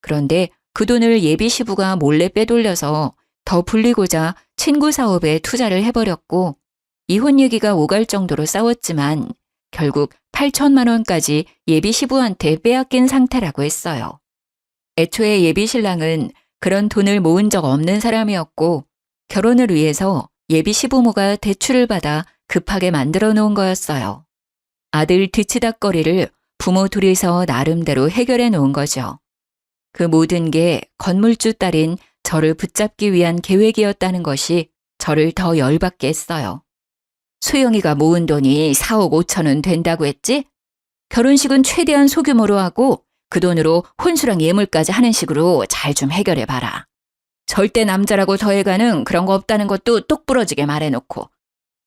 그런데 그 돈을 예비 시부가 몰래 빼돌려서 더 불리고자 친구 사업에 투자를 해버렸고 이혼 얘기가 오갈 정도로 싸웠지만 결국 8천만 원까지 예비 시부한테 빼앗긴 상태라고 했어요. 애초에 예비 신랑은 그런 돈을 모은 적 없는 사람이었고 결혼을 위해서 예비 시부모가 대출을 받아 급하게 만들어 놓은 거였어요. 아들 뒤치다꺼리를 부모 둘이서 나름대로 해결해 놓은 거죠. 그 모든 게 건물주 딸인 저를 붙잡기 위한 계획이었다는 것이 저를 더 열받게 했어요. 소영이가 모은 돈이 4억 5천은 된다고 했지? 결혼식은 최대한 소규모로 하고 그 돈으로 혼수랑 예물까지 하는 식으로 잘 좀 해결해봐라. 절대 남자라고 더해가는 그런 거 없다는 것도 똑부러지게 말해놓고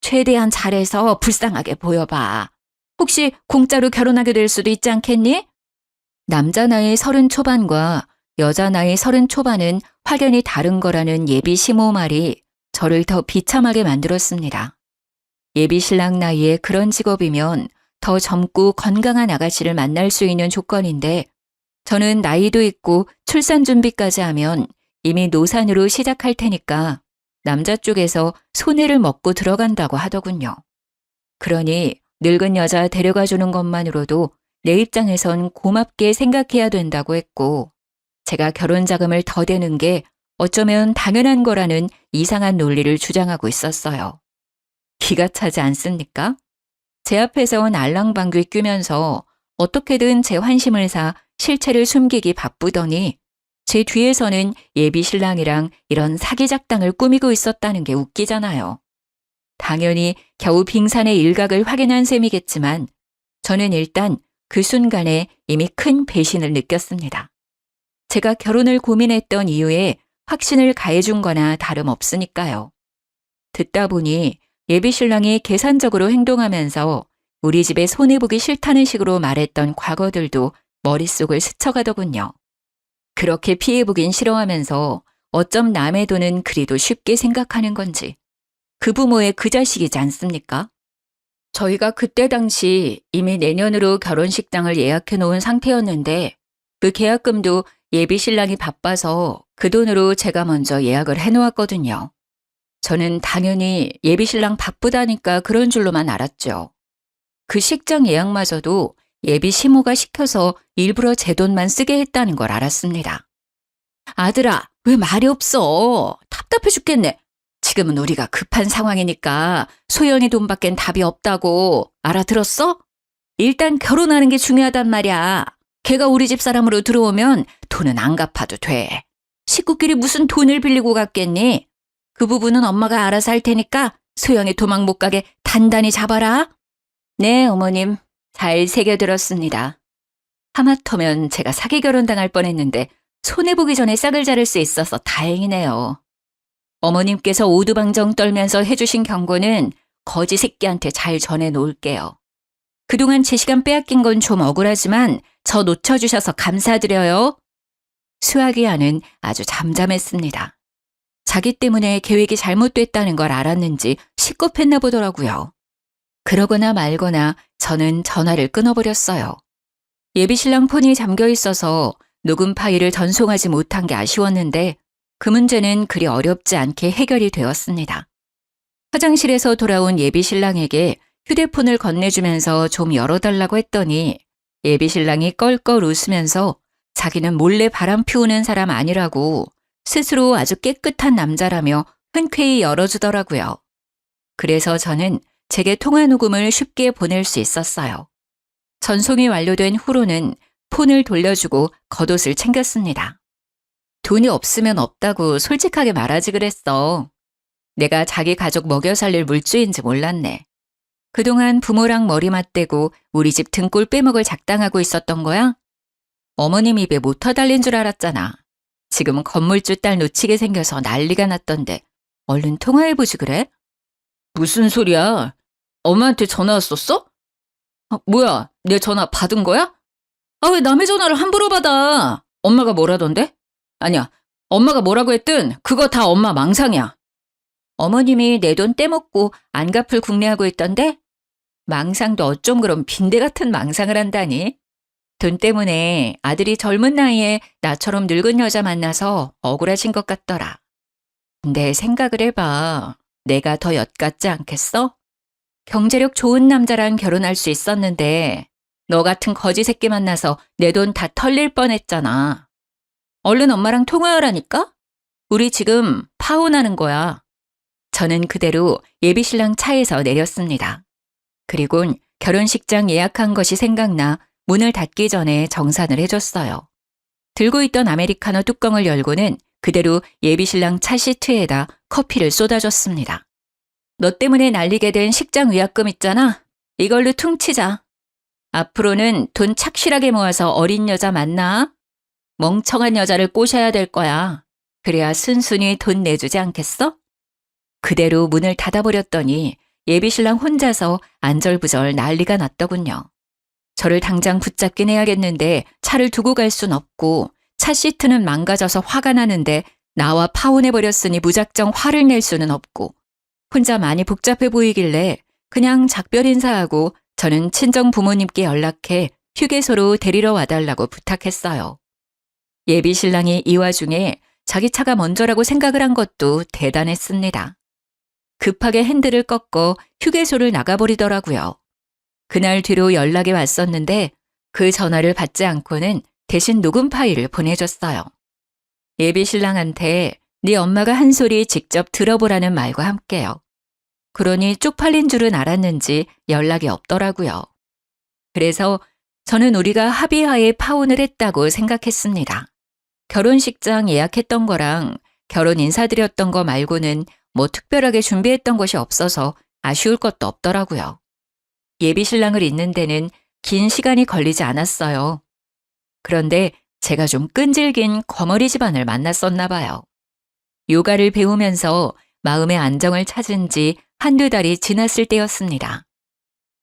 최대한 잘해서 불쌍하게 보여봐. 혹시 공짜로 결혼하게 될 수도 있지 않겠니? 남자 나이 30 초반과 여자 나이 30 초반은 확연히 다른 거라는 예비 시모 말이 저를 더 비참하게 만들었습니다. 예비 신랑 나이에 그런 직업이면 더 젊고 건강한 아가씨를 만날 수 있는 조건인데 저는 나이도 있고 출산 준비까지 하면 이미 노산으로 시작할 테니까 남자 쪽에서 손해를 먹고 들어간다고 하더군요. 그러니 늙은 여자 데려가 주는 것만으로도 내 입장에선 고맙게 생각해야 된다고 했고, 제가 결혼 자금을 더 대는 게 어쩌면 당연한 거라는 이상한 논리를 주장하고 있었어요. 기가 차지 않습니까? 제 앞에선 알랑방귀 뀌면서 어떻게든 제 환심을 사 실체를 숨기기 바쁘더니 제 뒤에서는 예비 신랑이랑 이런 사기 작당을 꾸미고 있었다는 게 웃기잖아요. 당연히 겨우 빙산의 일각을 확인한 셈이겠지만 저는 일단 그 순간에 이미 큰 배신을 느꼈습니다. 제가 결혼을 고민했던 이유에 확신을 가해준 거나 다름없으니까요. 듣다 보니 예비 신랑이 계산적으로 행동하면서 우리 집에 손해보기 싫다는 식으로 말했던 과거들도 머릿속을 스쳐가더군요. 그렇게 피해보긴 싫어하면서 어쩜 남의 돈은 그리도 쉽게 생각하는 건지. 그 부모의 그 자식이지 않습니까? 저희가 그때 당시 이미 내년으로 결혼식장을 예약해 놓은 상태였는데 그 계약금도 예비 신랑이 바빠서 그 돈으로 제가 먼저 예약을 해 놓았거든요. 저는 당연히 예비 신랑 바쁘다니까 그런 줄로만 알았죠. 그 식장 예약마저도 예비 시모가 시켜서 일부러 제 돈만 쓰게 했다는 걸 알았습니다. 아들아, 왜 말이 없어? 답답해 죽겠네. 지금은 우리가 급한 상황이니까 소연이 돈밖엔 답이 없다고 알아들었어? 일단 결혼하는 게 중요하단 말이야. 걔가 우리 집 사람으로 들어오면 돈은 안 갚아도 돼. 식구끼리 무슨 돈을 빌리고 갔겠니? 그 부분은 엄마가 알아서 할 테니까 소영이 도망 못 가게 단단히 잡아라. 네, 어머님. 잘 새겨들었습니다. 하마터면 제가 사기 결혼당할 뻔했는데 손해보기 전에 싹을 자를 수 있어서 다행이네요. 어머님께서 오두방정 떨면서 해주신 경고는 거지 새끼한테 잘 전해놓을게요. 그동안 제 시간 빼앗긴 건 좀 억울하지만 저 놓쳐주셔서 감사드려요. 수아기야는 아주 잠잠했습니다. 자기 때문에 계획이 잘못됐다는 걸 알았는지 식겁했나 보더라고요. 그러거나 말거나 저는 전화를 끊어버렸어요. 예비신랑 폰이 잠겨 있어서 녹음 파일을 전송하지 못한 게 아쉬웠는데 그 문제는 그리 어렵지 않게 해결이 되었습니다. 화장실에서 돌아온 예비신랑에게 휴대폰을 건네주면서 좀 열어달라고 했더니 예비신랑이 껄껄 웃으면서 자기는 몰래 바람 피우는 사람 아니라고 스스로 아주 깨끗한 남자라며 흔쾌히 열어주더라고요. 그래서 저는 제게 통화 녹음을 쉽게 보낼 수 있었어요. 전송이 완료된 후로는 폰을 돌려주고 겉옷을 챙겼습니다. 돈이 없으면 없다고 솔직하게 말하지 그랬어. 내가 자기 가족 먹여 살릴 물주인지 몰랐네. 그동안 부모랑 머리 맞대고 우리 집 등골 빼먹을 작당하고 있었던 거야? 어머님 입에 모터 달린 줄 알았잖아. 지금은 건물주 딸 놓치게 생겨서 난리가 났던데 얼른 통화해보지 그래? 무슨 소리야? 엄마한테 전화 왔었어? 뭐야, 내 전화 받은 거야? 왜 남의 전화를 함부로 받아? 엄마가 뭐라던데? 아니야, 엄마가 뭐라고 했든 그거 다 엄마 망상이야. 어머님이 내 돈 떼먹고 안 갚을 궁리하고 있던데? 망상도 어쩜 그런 빈대 같은 망상을 한다니? 돈 때문에 아들이 젊은 나이에 나처럼 늙은 여자 만나서 억울하신 것 같더라. 근데 생각을 해봐. 내가 더 엿같지 않겠어? 경제력 좋은 남자랑 결혼할 수 있었는데 너 같은 거지 새끼 만나서 내 돈 다 털릴 뻔했잖아. 얼른 엄마랑 통화하라니까? 우리 지금 파혼하는 거야. 저는 그대로 예비신랑 차에서 내렸습니다. 그리곤 결혼식장 예약한 것이 생각나 문을 닫기 전에 정산을 해줬어요. 들고 있던 아메리카노 뚜껑을 열고는 그대로 예비신랑 차 시트에다 커피를 쏟아줬습니다. 너 때문에 날리게 된 식장 위약금 있잖아. 이걸로 퉁치자. 앞으로는 돈 착실하게 모아서 어린 여자 만나. 멍청한 여자를 꼬셔야 될 거야. 그래야 순순히 돈 내주지 않겠어? 그대로 문을 닫아버렸더니 예비신랑 혼자서 안절부절 난리가 났더군요. 저를 당장 붙잡긴 해야겠는데 차를 두고 갈 순 없고 차 시트는 망가져서 화가 나는데 나와 파혼해버렸으니 무작정 화를 낼 수는 없고 혼자 많이 복잡해 보이길래 그냥 작별 인사하고 저는 친정 부모님께 연락해 휴게소로 데리러 와달라고 부탁했어요. 예비 신랑이 이 와중에 자기 차가 먼저라고 생각을 한 것도 대단했습니다. 급하게 핸들을 꺾고 휴게소를 나가버리더라고요. 그날 뒤로 연락이 왔었는데 그 전화를 받지 않고는 대신 녹음 파일을 보내줬어요. 예비 신랑한테 네 엄마가 한 소리 직접 들어보라는 말과 함께요. 그러니 쪽팔린 줄은 알았는지 연락이 없더라고요. 그래서 저는 우리가 합의하에 파혼을 했다고 생각했습니다. 결혼식장 예약했던 거랑 결혼 인사드렸던 거 말고는 뭐 특별하게 준비했던 것이 없어서 아쉬울 것도 없더라고요. 예비 신랑을 잇는 데는 긴 시간이 걸리지 않았어요. 그런데 제가 좀 끈질긴 거머리 집안을 만났었나 봐요. 요가를 배우면서 마음의 안정을 찾은 지 한두 달이 지났을 때였습니다.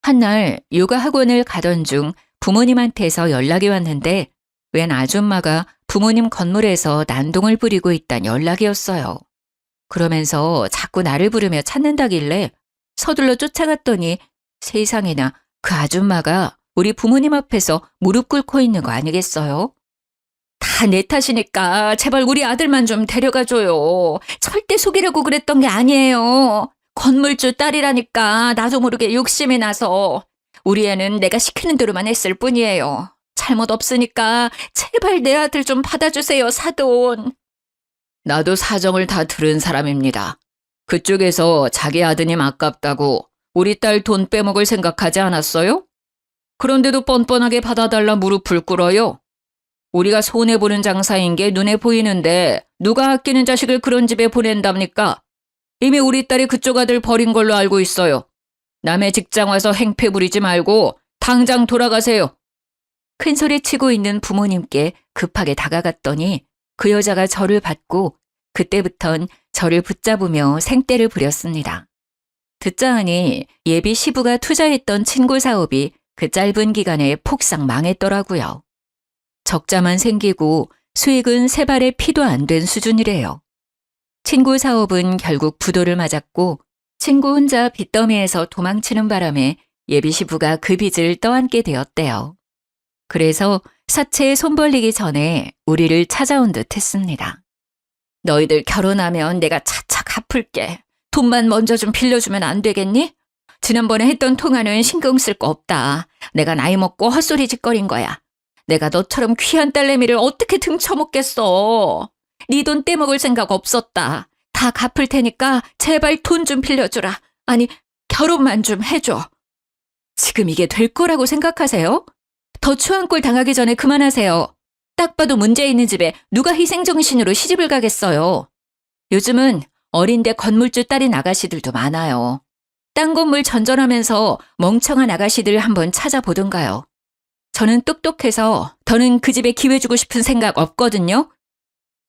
한날 요가 학원을 가던 중 부모님한테서 연락이 왔는데 웬 아줌마가 부모님 건물에서 난동을 부리고 있다는 연락이었어요. 그러면서 자꾸 나를 부르며 찾는다길래 서둘러 쫓아갔더니 세상에나 그 아줌마가 우리 부모님 앞에서 무릎 꿇고 있는 거 아니겠어요? 다 내 탓이니까 제발 우리 아들만 좀 데려가줘요. 절대 속이려고 그랬던 게 아니에요. 건물주 딸이라니까 나도 모르게 욕심이 나서. 우리 애는 내가 시키는 대로만 했을 뿐이에요. 잘못 없으니까 제발 내 아들 좀 받아주세요, 사돈. 나도 사정을 다 들은 사람입니다. 그쪽에서 자기 아드님 아깝다고 우리 딸 돈 빼먹을 생각하지 않았어요? 그런데도 뻔뻔하게 받아달라 무릎을 꿇어요. 우리가 손해보는 장사인 게 눈에 보이는데 누가 아끼는 자식을 그런 집에 보낸답니까? 이미 우리 딸이 그쪽 아들 버린 걸로 알고 있어요. 남의 직장 와서 행패 부리지 말고 당장 돌아가세요. 큰소리 치고 있는 부모님께 급하게 다가갔더니 그 여자가 저를 받고 그때부턴 저를 붙잡으며 생떼를 부렸습니다. 듣자 하니 예비 시부가 투자했던 친구 사업이 그 짧은 기간에 폭삭 망했더라고요. 적자만 생기고 수익은 세 발의 피도 안 된 수준이래요. 친구 사업은 결국 부도를 맞았고 친구 혼자 빚더미에서 도망치는 바람에 예비 시부가 그 빚을 떠안게 되었대요. 그래서 사채에 손 벌리기 전에 우리를 찾아온 듯 했습니다. 너희들 결혼하면 내가 차차 갚을게. 돈만 먼저 좀 빌려주면 안 되겠니? 지난번에 했던 통화는 신경 쓸 거 없다. 내가 나이 먹고 헛소리 짓거린 거야. 내가 너처럼 귀한 딸내미를 어떻게 등쳐먹겠어. 네 돈 떼먹을 생각 없었다. 다 갚을 테니까 제발 돈 좀 빌려주라. 아니, 결혼만 좀 해줘. 지금 이게 될 거라고 생각하세요? 더 추한 꼴 당하기 전에 그만하세요. 딱 봐도 문제 있는 집에 누가 희생정신으로 시집을 가겠어요. 요즘은 어린데 건물주 딸인 아가씨들도 많아요. 딴 건물 전전하면서 멍청한 아가씨들 한번 찾아보던가요. 저는 똑똑해서 더는 그 집에 기회 주고 싶은 생각 없거든요.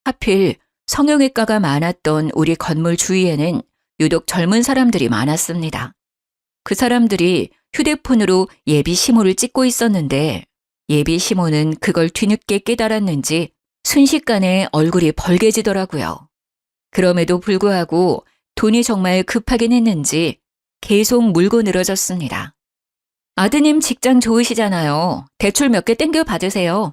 하필 성형외과가 많았던 우리 건물 주위에는 유독 젊은 사람들이 많았습니다. 그 사람들이 휴대폰으로 예비 시모를 찍고 있었는데 예비 시모는 그걸 뒤늦게 깨달았는지 순식간에 얼굴이 벌개지더라고요. 그럼에도 불구하고 돈이 정말 급하긴 했는지 계속 물고 늘어졌습니다. 아드님 직장 좋으시잖아요. 대출 몇 개 땡겨 받으세요.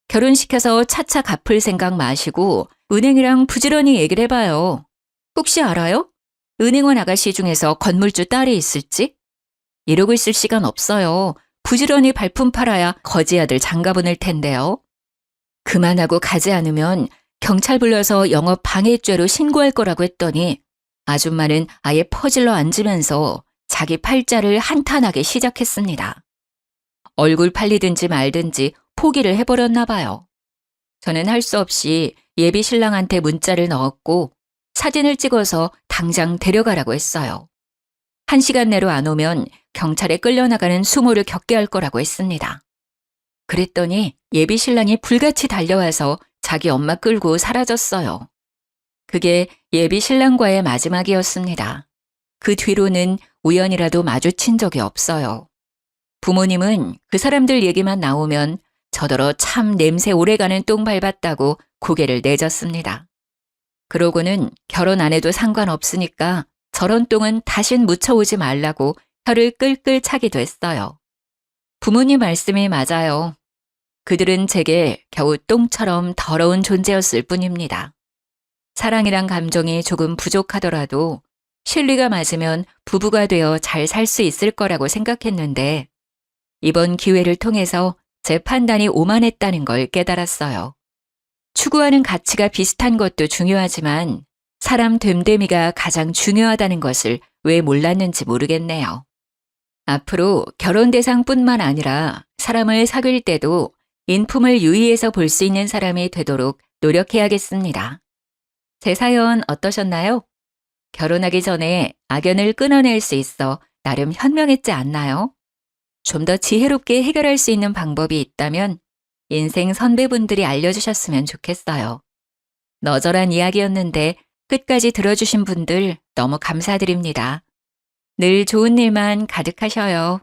결혼시켜서 차차 갚을 생각 마시고 은행이랑 부지런히 얘기를 해봐요. 혹시 알아요? 은행원 아가씨 중에서 건물주 딸이 있을지? 이러고 있을 시간 없어요. 부지런히 발품 팔아야 거지 아들 장가 보낼 텐데요. 그만하고 가지 않으면 경찰 불러서 영업 방해죄로 신고할 거라고 했더니 아줌마는 아예 퍼질러 앉으면서 자기 팔자를 한탄하게 시작했습니다. 얼굴 팔리든지 말든지 포기를 해버렸나 봐요. 저는 할 수 없이 예비 신랑한테 문자를 넣었고 사진을 찍어서 당장 데려가라고 했어요. 1시간 내로 안 오면 경찰에 끌려나가는 수모를 겪게 할 거라고 했습니다. 그랬더니 예비 신랑이 불같이 달려와서 자기 엄마 끌고 사라졌어요. 그게 예비 신랑과의 마지막이었습니다. 그 뒤로는 우연이라도 마주친 적이 없어요. 부모님은 그 사람들 얘기만 나오면 저더러 참 냄새 오래가는 똥 밟았다고 고개를 내젓습니다. 그러고는 결혼 안 해도 상관없으니까 저런 똥은 다신 묻혀오지 말라고 혀를 끌끌 차기도 했어요. 부모님 말씀이 맞아요. 그들은 제게 겨우 똥처럼 더러운 존재였을 뿐입니다. 사랑이란 감정이 조금 부족하더라도 실리가 맞으면 부부가 되어 잘 살 수 있을 거라고 생각했는데 이번 기회를 통해서 제 판단이 오만했다는 걸 깨달았어요. 추구하는 가치가 비슷한 것도 중요하지만 사람 됨됨이가 가장 중요하다는 것을 왜 몰랐는지 모르겠네요. 앞으로 결혼 대상뿐만 아니라 사람을 사귈 때도 인품을 유의해서 볼 수 있는 사람이 되도록 노력해야겠습니다. 제 사연 어떠셨나요? 결혼하기 전에 악연을 끊어낼 수 있어 나름 현명했지 않나요? 좀 더 지혜롭게 해결할 수 있는 방법이 있다면 인생 선배분들이 알려주셨으면 좋겠어요. 너절한 이야기였는데 끝까지 들어주신 분들 너무 감사드립니다. 늘 좋은 일만 가득하셔요.